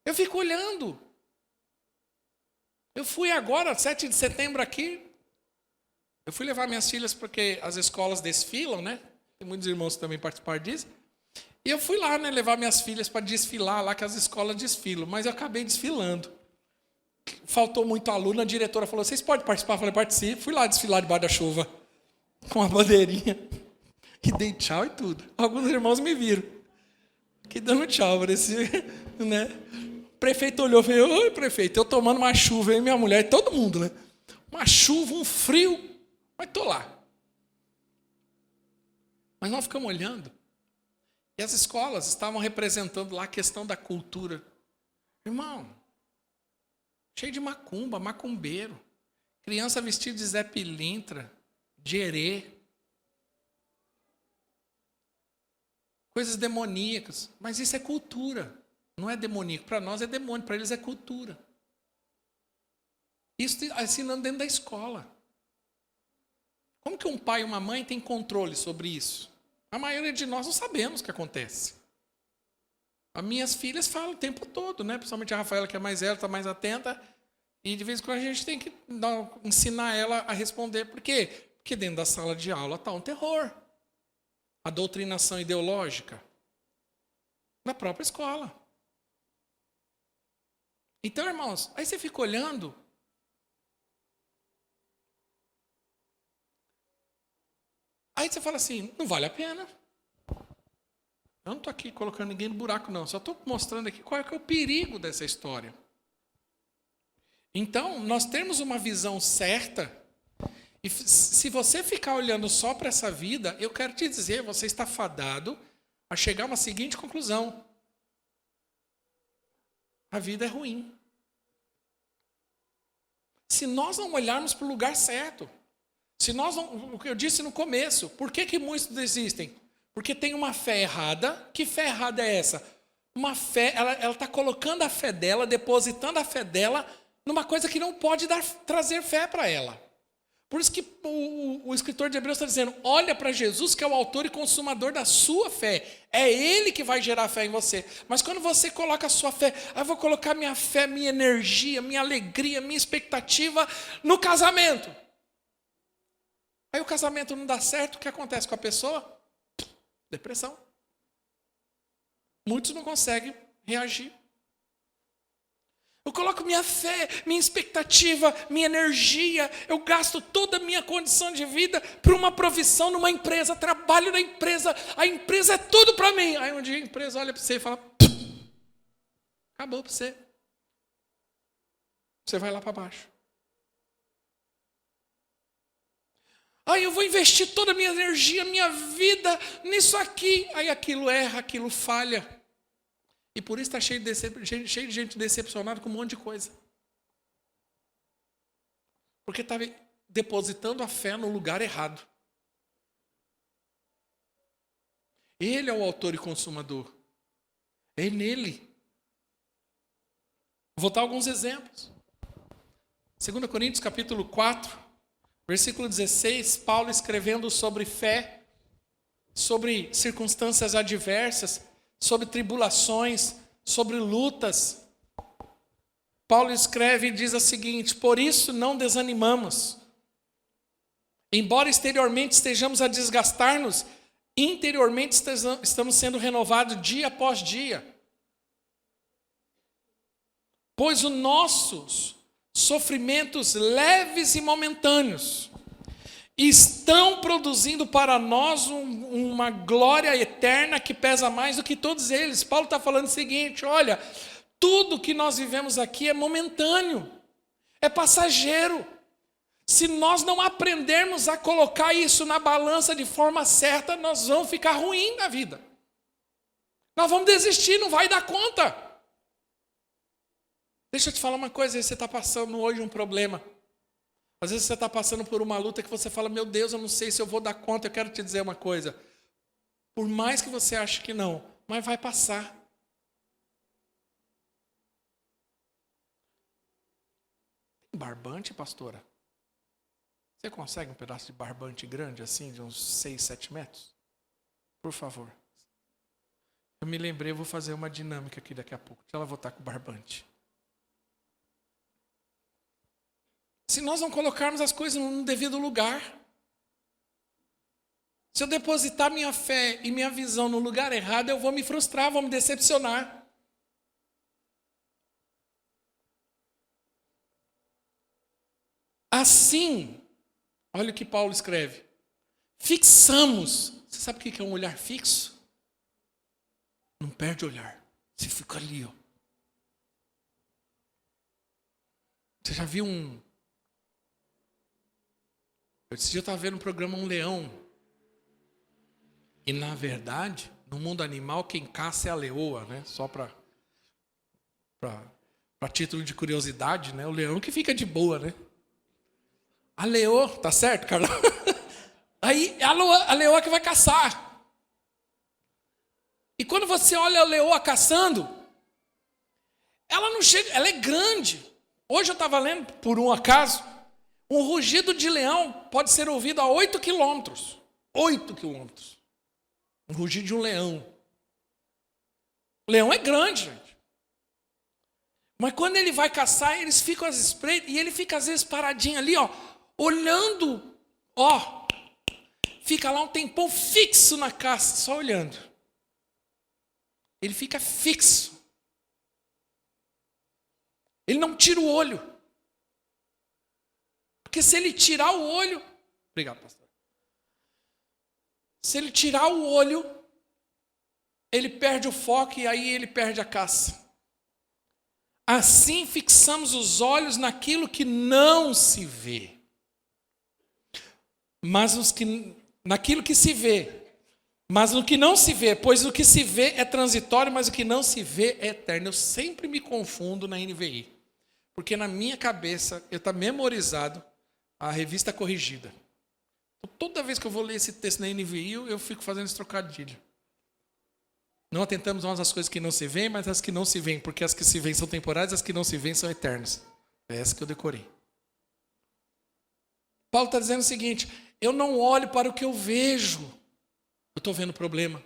Eu fico olhando. Eu fui agora, 7 de setembro aqui, eu fui levar minhas filhas porque as escolas desfilam, né? Tem muitos irmãos que também participaram disso. E eu fui lá, né, levar minhas filhas para desfilar lá, que as escolas desfilam. Mas eu acabei desfilando. Faltou muito aluno, a diretora falou, vocês podem participar? Eu falei, participe. Fui lá desfilar debaixo da chuva, com a bandeirinha. E dei tchau e tudo. Alguns irmãos me viram. Aqui dando tchau, parecia, né? O prefeito olhou e falou, oi, prefeito, eu tomando uma chuva, aí minha mulher, todo mundo, né? Uma chuva, um frio, mas estou lá. Mas nós ficamos olhando, e as escolas estavam representando lá a questão da cultura. Irmão, cheio de macumba, macumbeiro, criança vestida de Zé Pilintra, de herê, coisas demoníacas. Mas isso é cultura, não é demoníaco. Para nós é demônio, para eles é cultura. Isso ensinando dentro da escola. Como que um pai e uma mãe têm controle sobre isso? A maioria de nós não sabemos o que acontece. As minhas filhas falam o tempo todo, né? Principalmente a Rafaela, que é mais velha, está mais atenta. E de vez em quando a gente tem que ensinar ela a responder. Por quê? Porque dentro da sala de aula está um terror. A doutrinação ideológica. Na própria escola. Então, irmãos, aí você fica olhando. Aí você fala assim, não vale a pena. Eu não estou aqui colocando ninguém no buraco, não. Só estou mostrando aqui qual é que é o perigo dessa história. Então, nós temos uma visão certa. E se você ficar olhando só para essa vida, eu quero te dizer, você está fadado a chegar a uma seguinte conclusão. A vida é ruim. Se nós não olharmos para o lugar certo, se nós não, o que eu disse no começo, por que muitos desistem? Porque tem uma fé errada. Que fé errada é essa? Uma fé, ela está colocando a fé dela, depositando a fé dela numa coisa que não pode trazer fé para ela. Por isso que o escritor de Hebreus está dizendo, olha para Jesus, que é o autor e consumador da sua fé. É Ele que vai gerar fé em você. Mas quando você coloca a sua fé, eu vou colocar minha fé, minha energia, minha alegria, minha expectativa no casamento. Aí o casamento não dá certo, o que acontece com a pessoa? Depressão. Muitos não conseguem reagir. Eu coloco minha fé, minha expectativa, minha energia, eu gasto toda a minha condição de vida para uma profissão numa empresa, trabalho na empresa, a empresa é tudo para mim. Aí um dia a empresa olha para você e fala, acabou para você. Você vai lá para baixo. Aí eu vou investir toda a minha energia, minha vida nisso aqui. Aí aquilo erra, aquilo falha. E por isso está cheio de gente decepcionada com um monte de coisa. Porque está depositando a fé no lugar errado. Ele é o autor e consumador. É nele. Vou dar alguns exemplos. 2 Coríntios capítulo 4, versículo 16, Paulo escrevendo sobre fé, sobre circunstâncias adversas, sobre tribulações, sobre lutas. Paulo escreve e diz o seguinte, por isso não desanimamos. Embora exteriormente estejamos a desgastar-nos, interiormente estamos sendo renovados dia após dia. Pois os nossos sofrimentos leves e momentâneos estão produzindo para nós uma glória eterna que pesa mais do que todos eles. Paulo está falando o seguinte, olha, tudo que nós vivemos aqui é momentâneo, é passageiro. Se nós não aprendermos a colocar isso na balança de forma certa, nós vamos ficar ruim na vida. Nós vamos desistir, não vai dar conta. Deixa eu te falar uma coisa, você está passando hoje um problema. Às vezes você está passando por uma luta que você fala, meu Deus, eu não sei se eu vou dar conta. Eu quero te dizer uma coisa. Por mais que você ache que não, mas vai passar. Tem barbante, pastora? Você consegue um pedaço de barbante grande assim, de uns 6, 7 metros? Por favor. Eu me lembrei, eu vou fazer uma dinâmica aqui daqui a pouco. Deixa ela voltar com o barbante. Se nós não colocarmos as coisas no devido lugar, se eu depositar minha fé e minha visão no lugar errado, eu vou me frustrar, vou me decepcionar. Assim, olha o que Paulo escreve. Fixamos. Você sabe o que é um olhar fixo? Não perde o olhar. Você fica ali, ó. Você já viu Esse dia eu estava vendo um programa Um Leão. E, na verdade, no mundo animal, quem caça é a leoa, né? Só para título de curiosidade, né? O leão que fica de boa, né? A leoa, tá certo, Carlão? Aí, a leoa que vai caçar. E quando você olha a leoa caçando, ela não chega, ela é grande. Hoje eu estava lendo, por um acaso, um rugido de leão pode ser ouvido a 8 quilômetros. 8 quilômetros. Um rugido de um leão. O leão é grande, gente. Mas quando ele vai caçar, eles ficam às espreita e ele fica às vezes paradinho ali, ó, olhando, ó. Fica lá um tempão fixo na caça, só olhando. Ele fica fixo. Ele não tira o olho. Porque se ele tirar o olho... Obrigado, pastor. Se ele tirar o olho, ele perde o foco e aí ele perde a caça. Assim fixamos os olhos naquilo que não se vê. Mas naquilo que se vê. Mas no que não se vê, pois o que se vê é transitório, mas o que não se vê é eterno. Eu sempre me confundo na NVI. Porque na minha cabeça, eu está memorizado a revista corrigida. Então, toda vez que eu vou ler esse texto na NVI, eu fico fazendo esse trocadilho. Não atentamos nós às coisas que não se veem, mas às que não se veem, porque as que se veem são temporárias, as que não se veem são eternas. É essa que eu decorei. Paulo está dizendo o seguinte: eu não olho para o que eu vejo. Eu estou vendo o problema.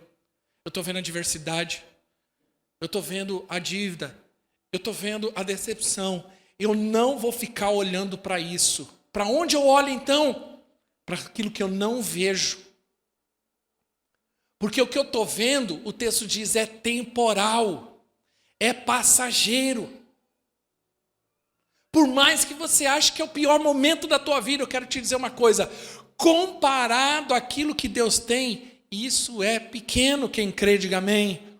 Eu estou vendo a adversidade. Eu estou vendo a dívida. Eu estou vendo a decepção. Eu não vou ficar olhando para isso. Para onde eu olho então? Para aquilo que eu não vejo. Porque o que eu estou vendo, o texto diz, é temporal. É passageiro. Por mais que você ache que é o pior momento da tua vida, eu quero te dizer uma coisa. Comparado àquilo que Deus tem, isso é pequeno. Quem crê, diga amém.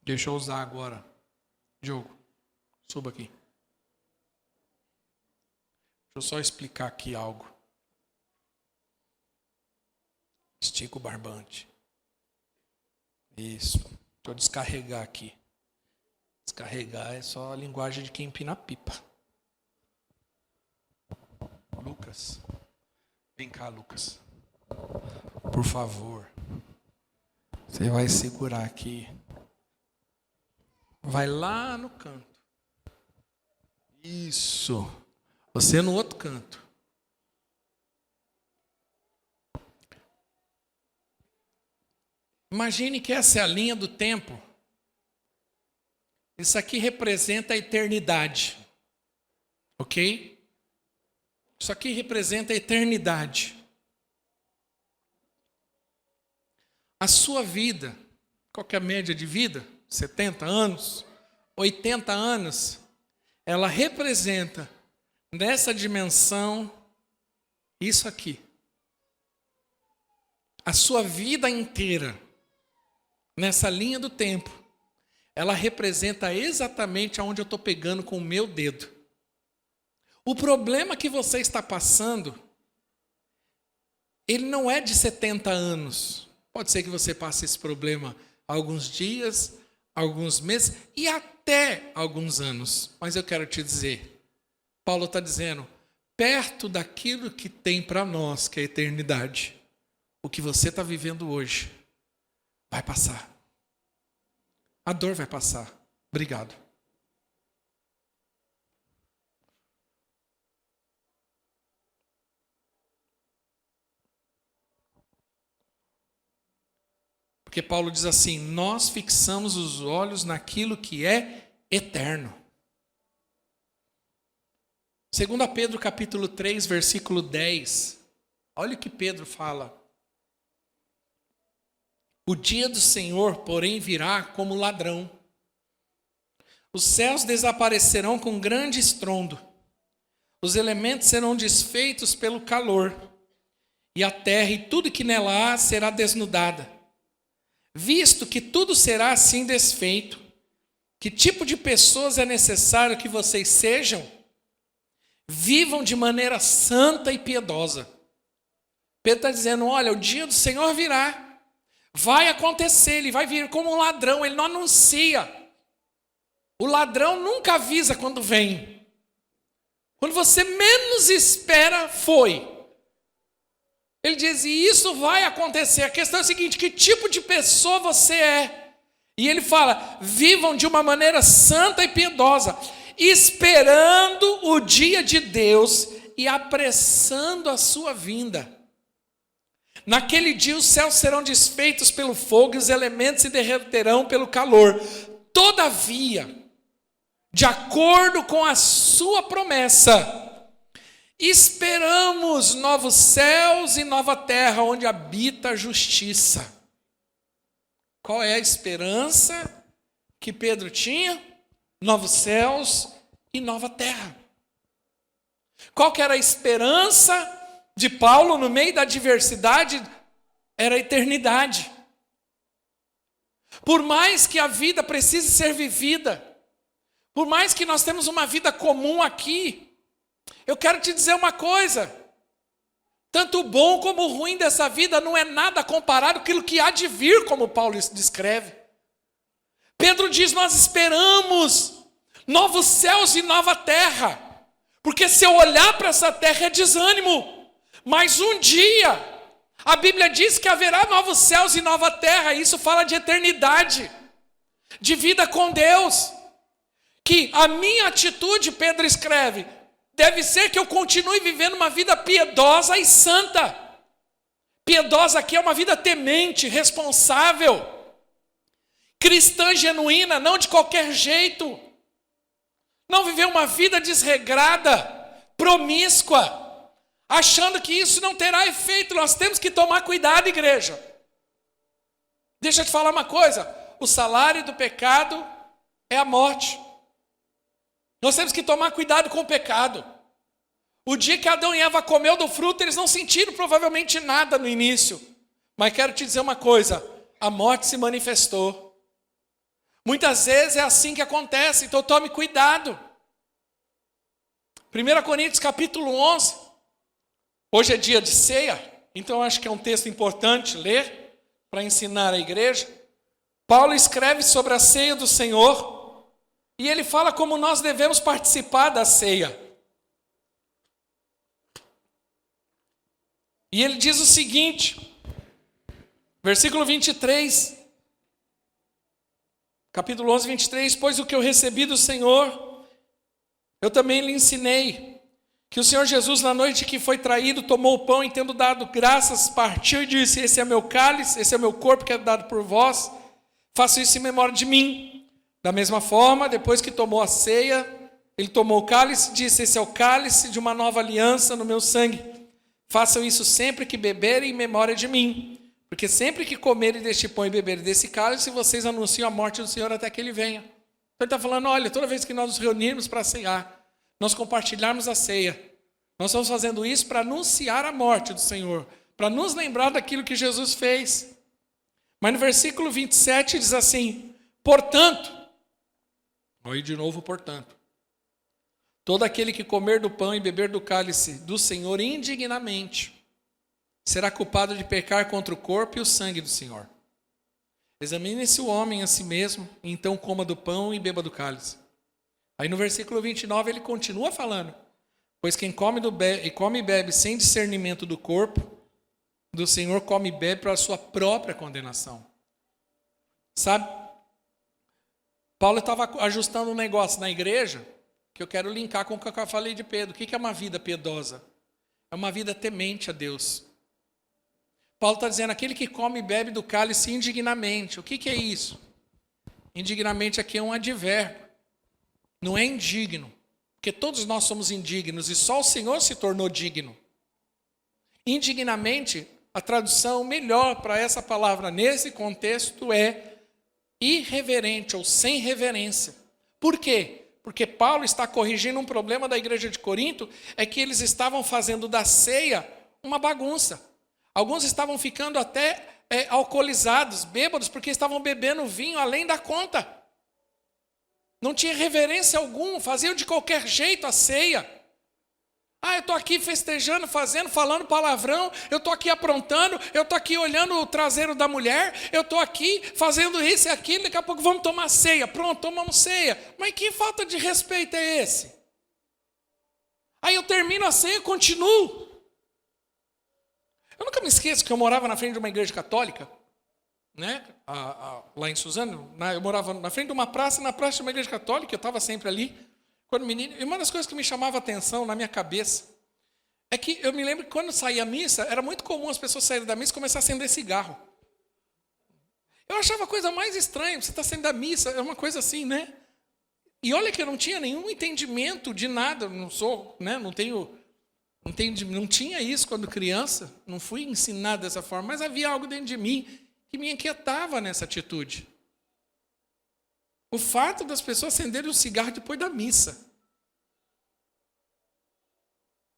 Deixa eu usar agora. Diogo, suba aqui. Deixa eu só explicar aqui algo. Estica o barbante. Isso. Deixa eu descarregar aqui. Descarregar é só a linguagem de quem empina a pipa. Lucas. Vem cá, Lucas. Por favor. Você vai segurar aqui. Vai lá no canto. Isso. Você no outro canto. Imagine que essa é a linha do tempo. Isso aqui representa a eternidade. Ok? Isso aqui representa a eternidade. A sua vida, qual que é a média de vida? 70 anos, 80 anos, ela representa nessa dimensão isso aqui. A sua vida inteira, nessa linha do tempo, ela representa exatamente aonde eu estou pegando com o meu dedo. O problema que você está passando, ele não é de 70 anos. Pode ser que você passe esse problema alguns dias, alguns meses e até alguns anos. Mas eu quero te dizer, Paulo está dizendo, perto daquilo que tem para nós, que é a eternidade, o que você está vivendo hoje vai passar. A dor vai passar. Obrigado. Porque Paulo diz assim, nós fixamos os olhos naquilo que é eterno. 2 Pedro capítulo 3, versículo 10. Olha o que Pedro fala. O dia do Senhor, porém, virá como ladrão. Os céus desaparecerão com grande estrondo. Os elementos serão desfeitos pelo calor. E a terra e tudo que nela há será desnudada. Visto que tudo será assim desfeito, que tipo de pessoas é necessário que vocês sejam? Vivam de maneira santa e piedosa. Pedro está dizendo, olha, o dia do Senhor virá. Vai acontecer, ele vai vir como um ladrão, ele não anuncia. O ladrão nunca avisa quando vem. Quando você menos espera, foi. Ele diz, e isso vai acontecer. A questão é a seguinte, que tipo de pessoa você é? E ele fala, vivam de uma maneira santa e piedosa, esperando o dia de Deus e apressando a sua vinda. Naquele dia os céus serão desfeitos pelo fogo e os elementos se derreterão pelo calor. Todavia, de acordo com a sua promessa, esperamos novos céus e nova terra, onde habita a justiça. Qual é a esperança que Pedro tinha? Novos céus e nova terra. Qual que era a esperança de Paulo no meio da adversidade? Era a eternidade. Por mais que a vida precise ser vivida, por mais que nós temos uma vida comum aqui, eu quero te dizer uma coisa, tanto o bom como o ruim dessa vida não é nada comparado com aquilo que há de vir, como Paulo descreve. Pedro diz, nós esperamos novos céus e nova terra, porque se eu olhar para essa terra é desânimo, mas um dia, a Bíblia diz que haverá novos céus e nova terra, isso fala de eternidade, de vida com Deus. que a minha atitude, Pedro escreve, deve ser que eu continue vivendo uma vida piedosa e santa. Piedosa aqui é uma vida temente, responsável, cristã genuína, não de qualquer jeito. Não viver uma vida desregrada, promíscua, achando que isso não terá efeito. Nós temos que tomar cuidado, igreja. Deixa eu te falar uma coisa, o salário do pecado é a morte. Nós temos que tomar cuidado com o pecado. O dia que Adão e Eva comeu do fruto, eles não sentiram provavelmente nada no início. Mas quero te dizer uma coisa, a morte se manifestou. Muitas vezes é assim que acontece, então tome cuidado. 1 Coríntios capítulo 11, hoje é dia de ceia, então acho que é um texto importante ler para ensinar a igreja. Paulo escreve sobre a ceia do Senhor e ele fala como nós devemos participar da ceia. E ele diz o seguinte, versículo 23, capítulo 11, 23, pois o que eu recebi do Senhor, eu também lhe ensinei, que o Senhor Jesus, na noite que foi traído, tomou o pão e tendo dado graças, partiu e disse, esse é meu cálice, esse é meu corpo que é dado por vós, faço isso em memória de mim. Da mesma forma, depois que tomou a ceia, ele tomou o cálice e disse, esse é o cálice de uma nova aliança no meu sangue. Façam isso sempre que beberem em memória de mim. Porque sempre que comerem deste pão e beberem desse cálice, vocês anunciam a morte do Senhor até que Ele venha. Então Ele está falando, olha, toda vez que nós nos reunirmos para ceiar, nós compartilharmos a ceia, nós estamos fazendo isso para anunciar a morte do Senhor, para nos lembrar daquilo que Jesus fez. Mas no versículo 27 diz assim, portanto, olha de novo, portanto, todo aquele que comer do pão e beber do cálice do Senhor indignamente, será culpado de pecar contra o corpo e o sangue do Senhor. Examine-se o homem a si mesmo, e então coma do pão e beba do cálice. Aí no versículo 29 ele continua falando, pois quem come e bebe sem discernimento do corpo, do Senhor come e bebe para a sua própria condenação. Sabe? Paulo estava ajustando um negócio na igreja, que eu quero linkar com o que eu falei de Pedro. O que é uma vida piedosa? É uma vida temente a Deus. Paulo está dizendo, aquele que come e bebe do cálice indignamente. O que é isso? Indignamente aqui é um advérbio. Não é indigno. Porque todos nós somos indignos e só o Senhor se tornou digno. Indignamente, a tradução melhor para essa palavra nesse contexto é irreverente ou sem reverência. Por quê? Porque Paulo está corrigindo um problema da igreja de Corinto, é que eles estavam fazendo da ceia uma bagunça. Alguns estavam ficando até alcoolizados, bêbados, porque estavam bebendo vinho além da conta. Não tinha reverência alguma, faziam de qualquer jeito a ceia. Ah, eu estou aqui festejando, falando palavrão, eu estou aqui aprontando, eu estou aqui olhando o traseiro da mulher, eu estou aqui fazendo isso e aquilo, daqui a pouco vamos tomar ceia. Pronto, tomamos ceia. Mas que falta de respeito é esse? Aí eu termino a ceia e continuo. Eu nunca me esqueço que eu morava na frente de uma igreja católica, né? Lá em Suzano, eu morava na frente de uma praça, na praça de uma igreja católica, eu estava sempre ali. Quando menino, e uma das coisas que me chamava a atenção na minha cabeça é que eu me lembro que quando saía a missa, era muito comum as pessoas saírem da missa e começar a acender cigarro. Eu achava a coisa mais estranha, você está saindo da missa, é uma coisa assim, né? E olha que eu não tinha nenhum entendimento de nada, não sou, né? Não tinha isso quando criança, não fui ensinado dessa forma, mas havia algo dentro de mim que me inquietava nessa atitude. O fato das pessoas acenderem um cigarro depois da missa.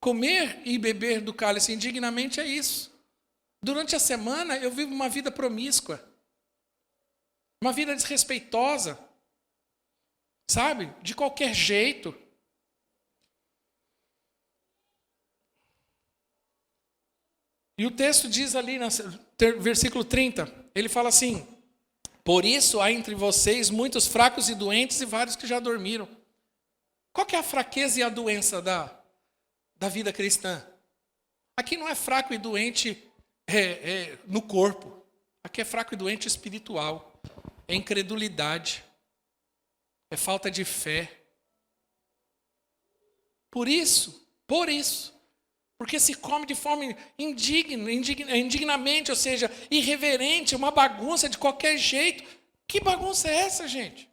Comer e beber do cálice indignamente é isso. Durante a semana eu vivo uma vida promíscua. Uma vida desrespeitosa. Sabe? De qualquer jeito. E o texto diz ali, no versículo 30, ele fala assim, por isso há entre vocês muitos fracos e doentes e vários que já dormiram. Qual que é a fraqueza e a doença da vida cristã? Aqui não é fraco e doente no corpo. Aqui é fraco e doente espiritual. É incredulidade. é falta de fé. Por isso, porque se come de forma indignamente, ou seja, irreverente, uma bagunça de qualquer jeito. Que bagunça é essa, gente?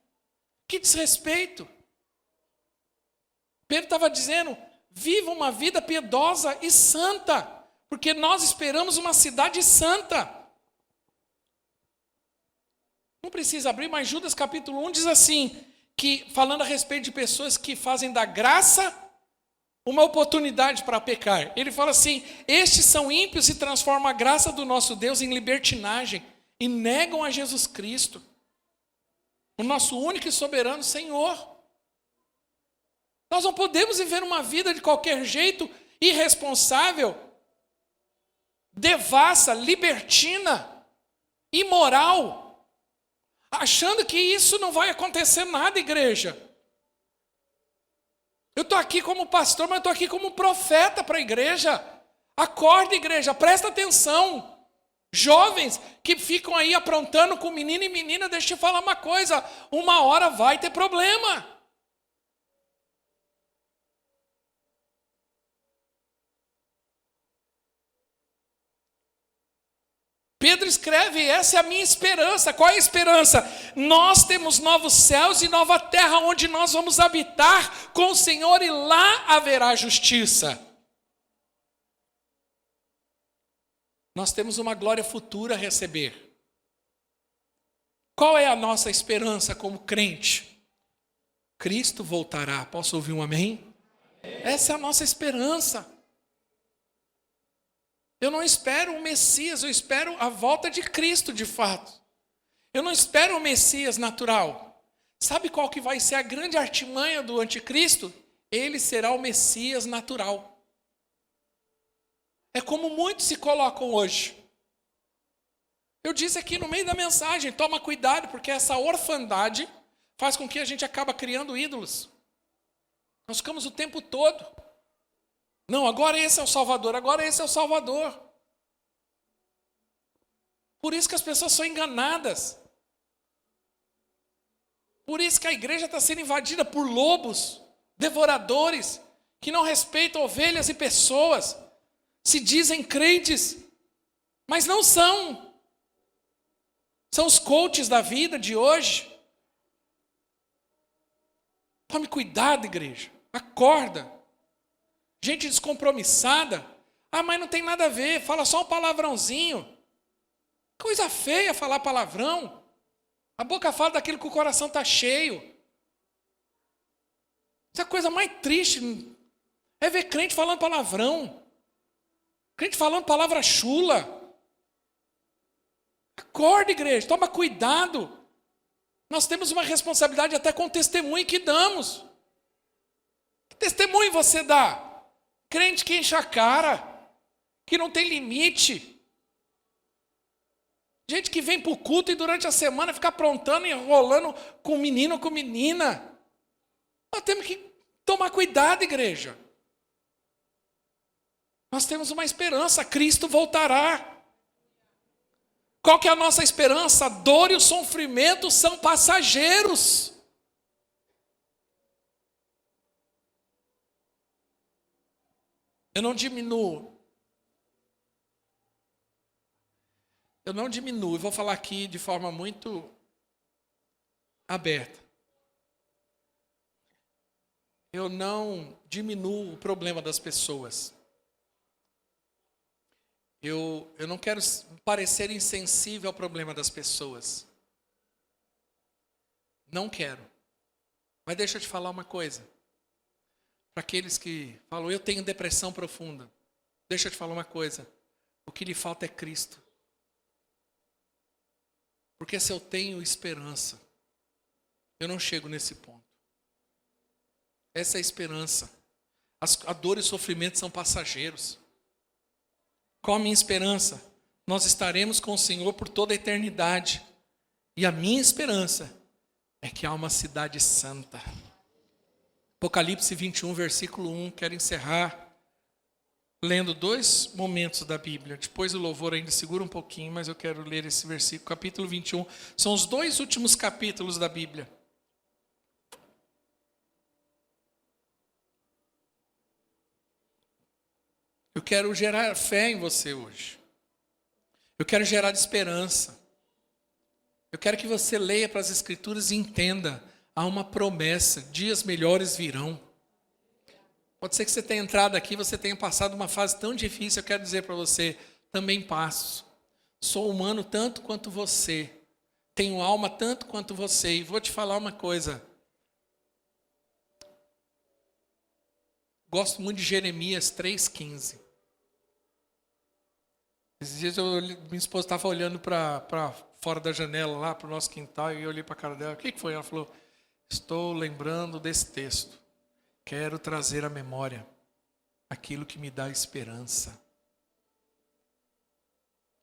Que desrespeito. Pedro estava dizendo, viva uma vida piedosa e santa, porque nós esperamos uma cidade santa. Não precisa abrir, mas Judas capítulo 1 diz assim, que falando a respeito de pessoas que fazem da graça uma oportunidade para pecar. Ele fala assim, estes são ímpios e transformam a graça do nosso Deus em libertinagem e negam a Jesus Cristo, o nosso único e soberano Senhor. Nós não podemos viver uma vida de qualquer jeito, irresponsável, devassa, libertina, imoral, achando que isso não vai acontecer nada, igreja. Eu estou aqui como pastor, mas eu estou aqui como profeta para a igreja. Acorda, igreja, presta atenção. Jovens que ficam aí aprontando com menino e menina, deixa eu te falar uma coisa, uma hora vai ter problema. Pedro escreve, essa é a minha esperança. Qual é a esperança? Nós temos novos céus e nova terra onde nós vamos habitar com o Senhor e lá haverá justiça. Nós temos uma glória futura a receber. Qual é a nossa esperança como crente? Cristo voltará. Posso ouvir um amém? Essa é a nossa esperança. Eu não espero o Messias, eu espero a volta de Cristo de fato. Eu não espero o Messias natural. Sabe qual que vai ser a grande artimanha do anticristo? Ele será o Messias natural. É como muitos se colocam hoje. Eu disse aqui no meio da mensagem, toma cuidado, porque essa orfandade faz com que a gente acabe criando ídolos. Nós ficamos o tempo todo. Não, agora esse é o Salvador, agora esse é o Salvador. Por isso que as pessoas são enganadas. Por isso que a igreja está sendo invadida por lobos, devoradores, que não respeitam ovelhas e pessoas, se dizem crentes, mas não são. São os coaches da vida de hoje. Tome cuidado, igreja. Acorda. Gente descompromissada. Ah, mas não tem nada a ver. Fala só um palavrãozinho. Coisa feia falar palavrão. A boca fala daquilo que o coração está cheio. Isso é a coisa mais triste. É ver crente falando palavrão. Crente falando palavra chula. Acorda, igreja. Toma cuidado. Nós temos uma responsabilidade até com o testemunho que damos. Que testemunho você dá? Crente que enche a cara, que não tem limite. Gente que vem para o culto e durante a semana fica aprontando e enrolando com menino ou com menina. Nós temos que tomar cuidado, igreja. Nós temos uma esperança, Cristo voltará. Qual que é a nossa esperança? A dor e o sofrimento são passageiros. Eu não diminuo. E vou falar aqui de forma muito aberta. Eu não diminuo o problema das pessoas. Eu não quero parecer insensível ao problema das pessoas. Não quero. Mas deixa eu te falar uma coisa. Para aqueles que falam, eu tenho depressão profunda. Deixa eu te falar uma coisa. O que lhe falta é Cristo. Porque se eu tenho esperança, eu não chego nesse ponto. Essa é a esperança. A dor e o sofrimento são passageiros. Qual a minha esperança? Nós estaremos com o Senhor por toda a eternidade. E a minha esperança é que há uma cidade santa. Apocalipse 21, versículo 1. Quero encerrar lendo 2 momentos da Bíblia. Depois o louvor ainda segura um pouquinho, mas eu quero ler esse versículo. Capítulo 21. São os 2 últimos capítulos da Bíblia. quero gerar fé em você hoje. Eu quero gerar esperança. Eu quero que você leia para as Escrituras e entenda. Há uma promessa, dias melhores virão. Pode ser que você tenha entrado aqui, você tenha passado uma fase tão difícil. Eu quero dizer para você, também passo. Sou humano tanto quanto você. Tenho alma tanto quanto você. E vou te falar uma coisa. Gosto muito de Jeremias 3,15. Esses dias minha esposa estava olhando para fora da janela, lá para o nosso quintal, e eu olhei para a cara dela. O que foi? Ela falou, estou lembrando desse texto. Quero trazer à memória aquilo que me dá esperança.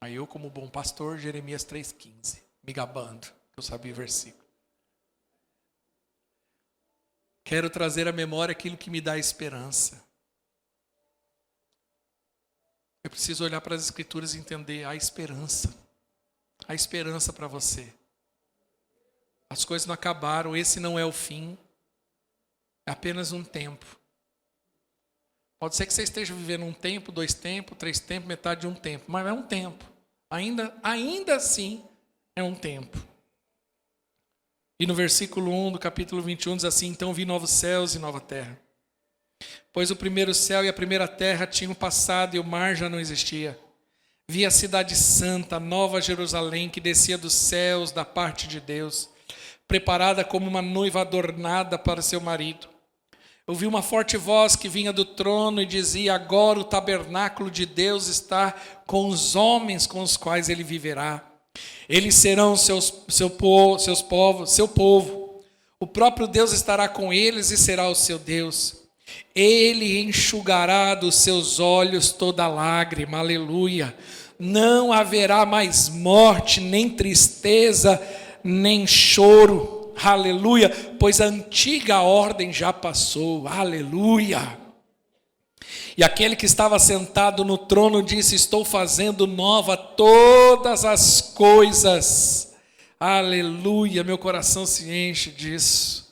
Aí eu, como bom pastor, Jeremias 3,15, me gabando, que eu sabia o versículo. Quero trazer à memória aquilo que me dá esperança. Eu preciso olhar para as Escrituras e entender a esperança. A esperança para você. As coisas não acabaram, esse não é o fim. É apenas um tempo. Pode ser que você esteja vivendo um tempo, 2 tempos, 3 tempos, metade de um tempo. Mas é um tempo. Ainda assim, é um tempo. E no versículo 1 do capítulo 21 diz assim, então vi novos céus e nova terra. Pois o primeiro céu e a primeira terra tinham passado e o mar já não existia. Vi a cidade santa, Nova Jerusalém, que descia dos céus da parte de Deus, preparada como uma noiva adornada para seu marido. Eu vi uma forte voz que vinha do trono e dizia, agora o tabernáculo de Deus está com os homens com os quais ele viverá. Eles serão seu povo. O próprio Deus estará com eles e será o seu Deus. Ele enxugará dos seus olhos toda lágrima, aleluia. Não haverá mais morte, nem tristeza, nem choro, aleluia. Pois a antiga ordem já passou, aleluia. E aquele que estava sentado no trono disse, estou fazendo nova todas as coisas, aleluia. Meu coração se enche disso.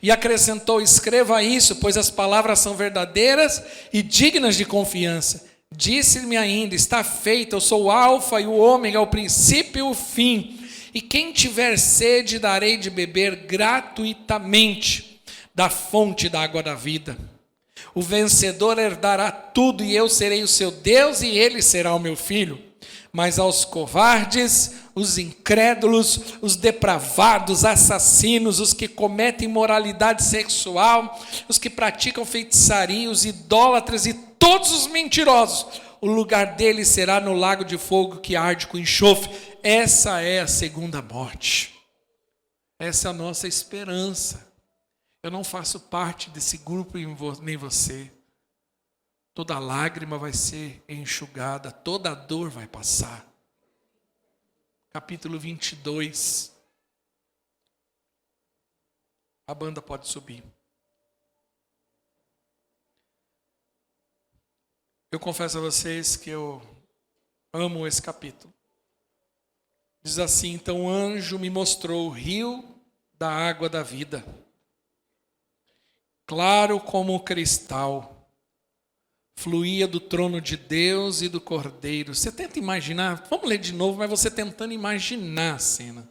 E acrescentou, escreva isso, pois as palavras são verdadeiras e dignas de confiança. Disse-me ainda, está feito, eu sou o alfa e o ômega, o princípio e o fim. E quem tiver sede, darei de beber gratuitamente da fonte da água da vida. O vencedor herdará tudo e eu serei o seu Deus e ele será o meu filho. Mas aos covardes, os incrédulos, os depravados, assassinos, os que cometem imoralidade sexual, os que praticam feitiçaria, os idólatras e todos os mentirosos, o lugar deles será no lago de fogo que arde com enxofre. Essa é a segunda morte. Essa é a nossa esperança. Eu não faço parte desse grupo nem você. Toda lágrima vai ser enxugada, toda dor vai passar. Capítulo 22. A banda pode subir. Eu confesso a vocês que eu amo esse capítulo. Diz assim, então o anjo me mostrou o rio da água da vida, claro como o cristal, fluía do trono de Deus e do Cordeiro. Você tenta imaginar, vamos ler de novo, mas você tentando imaginar a cena.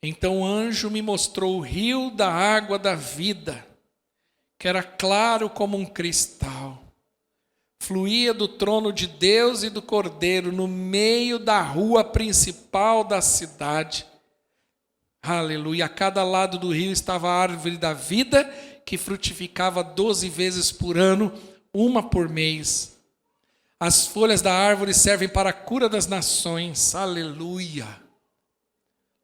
Então o anjo me mostrou o rio da água da vida, que era claro como um cristal. Fluía do trono de Deus e do Cordeiro, no meio da rua principal da cidade. Aleluia. A cada lado do rio estava a árvore da vida, que frutificava 12 vezes por ano, uma por mês. As folhas da árvore servem para a cura das nações. Aleluia.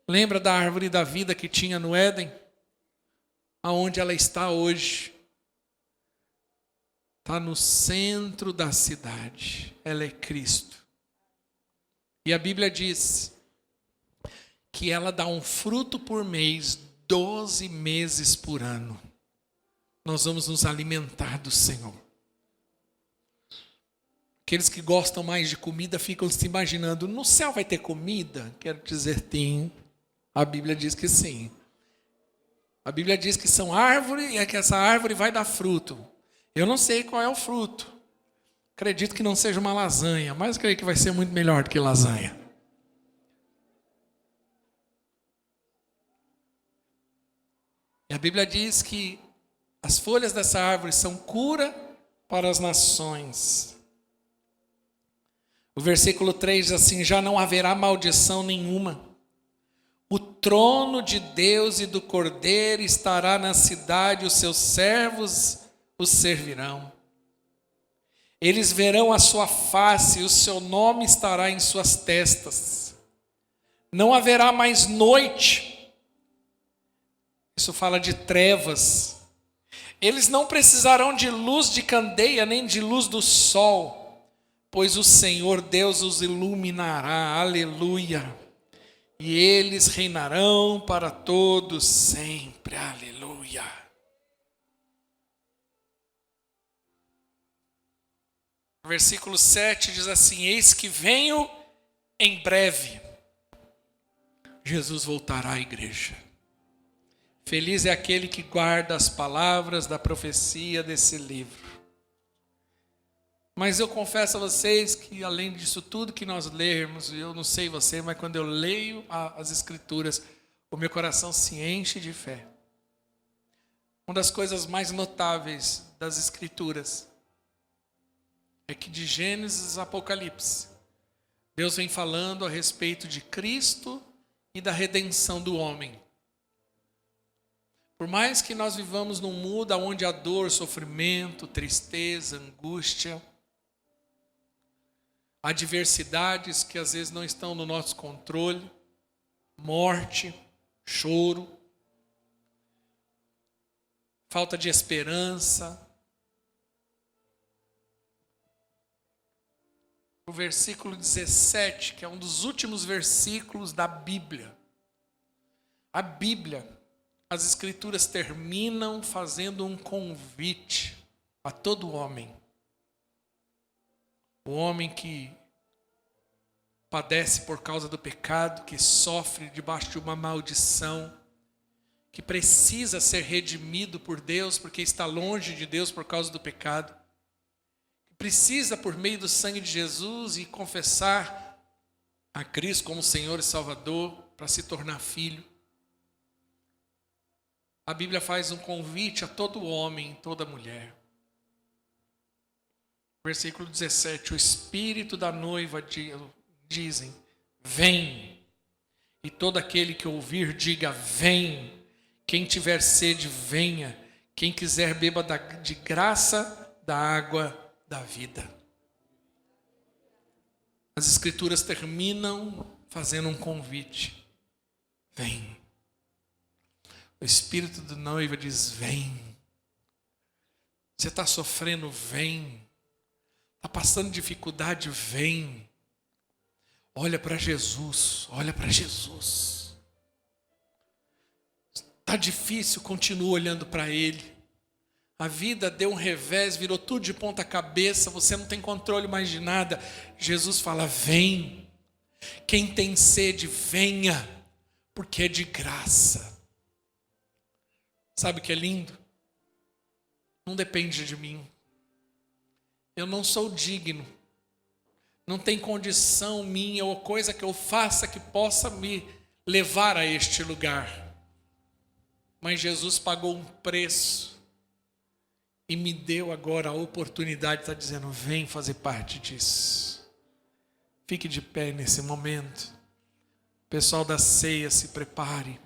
Lembra da árvore da vida que tinha no Éden? Aonde ela está hoje? Está no centro da cidade. Ela é Cristo. E a Bíblia diz que ela dá um fruto por mês, 12 meses por ano. Nós vamos nos alimentar do Senhor. Aqueles que gostam mais de comida ficam se imaginando, no céu vai ter comida? Quero dizer, tem. A Bíblia diz que sim. A Bíblia diz que são árvores e é que essa árvore vai dar fruto. Eu não sei qual é o fruto, Acredito que não seja uma lasanha, mas creio que vai ser muito melhor do que lasanha. E a Bíblia diz que as folhas dessa árvore são cura para as nações. O versículo 3 diz assim: já não haverá maldição nenhuma. O trono de Deus e do Cordeiro estará na cidade, os seus servos os servirão. Eles verão a sua face e o seu nome estará em suas testas. Não haverá mais noite. Isso fala de trevas. Eles não precisarão de luz de candeia, nem de luz do sol, pois o Senhor Deus os iluminará. Aleluia. E eles reinarão para todos sempre. Aleluia. Versículo 7 diz assim: eis que venho em breve. Jesus voltará à igreja. Feliz é aquele que guarda as palavras da profecia desse livro. Mas eu confesso a vocês que, além disso tudo que nós lermos, eu não sei você, mas quando eu leio as Escrituras, o meu coração se enche de fé. Uma das coisas mais notáveis das Escrituras é que de Gênesis a Apocalipse, Deus vem falando a respeito de Cristo e da redenção do homem. Por mais que nós vivamos num mundo onde há dor, sofrimento, tristeza, angústia, adversidades que às vezes não estão no nosso controle, morte, choro, falta de esperança. O versículo 17, que é um dos últimos versículos da Bíblia. A Bíblia, as Escrituras terminam fazendo um convite a todo homem. O homem que padece por causa do pecado, que sofre debaixo de uma maldição, que precisa ser redimido por Deus, porque está longe de Deus por causa do pecado, que precisa, por meio do sangue de Jesus, e confessar a Cristo como Senhor e Salvador, para se tornar filho. A Bíblia faz um convite a todo homem, toda mulher. Versículo 17, o espírito da noiva dizem, vem. E todo aquele que ouvir, diga, vem. Quem tiver sede, venha. Quem quiser, beba de graça da água da vida. As Escrituras terminam fazendo um convite. Vem. O espírito da noiva diz, vem. Você está sofrendo, vem. Está passando dificuldade, vem. Olha para Jesus, olha para Jesus. Está difícil, continua olhando para Ele. A vida deu um revés, virou tudo de ponta cabeça, você não tem controle mais de nada. Jesus fala, vem. Quem tem sede, venha, porque é de graça. Sabe o que é lindo? Não depende de mim. Eu não sou digno. Não tem condição minha ou coisa que eu faça que possa me levar a este lugar. Mas Jesus pagou um preço e me deu agora a oportunidade de estar dizendo, vem fazer parte disso. Fique de pé nesse momento. Pessoal da ceia, se prepare.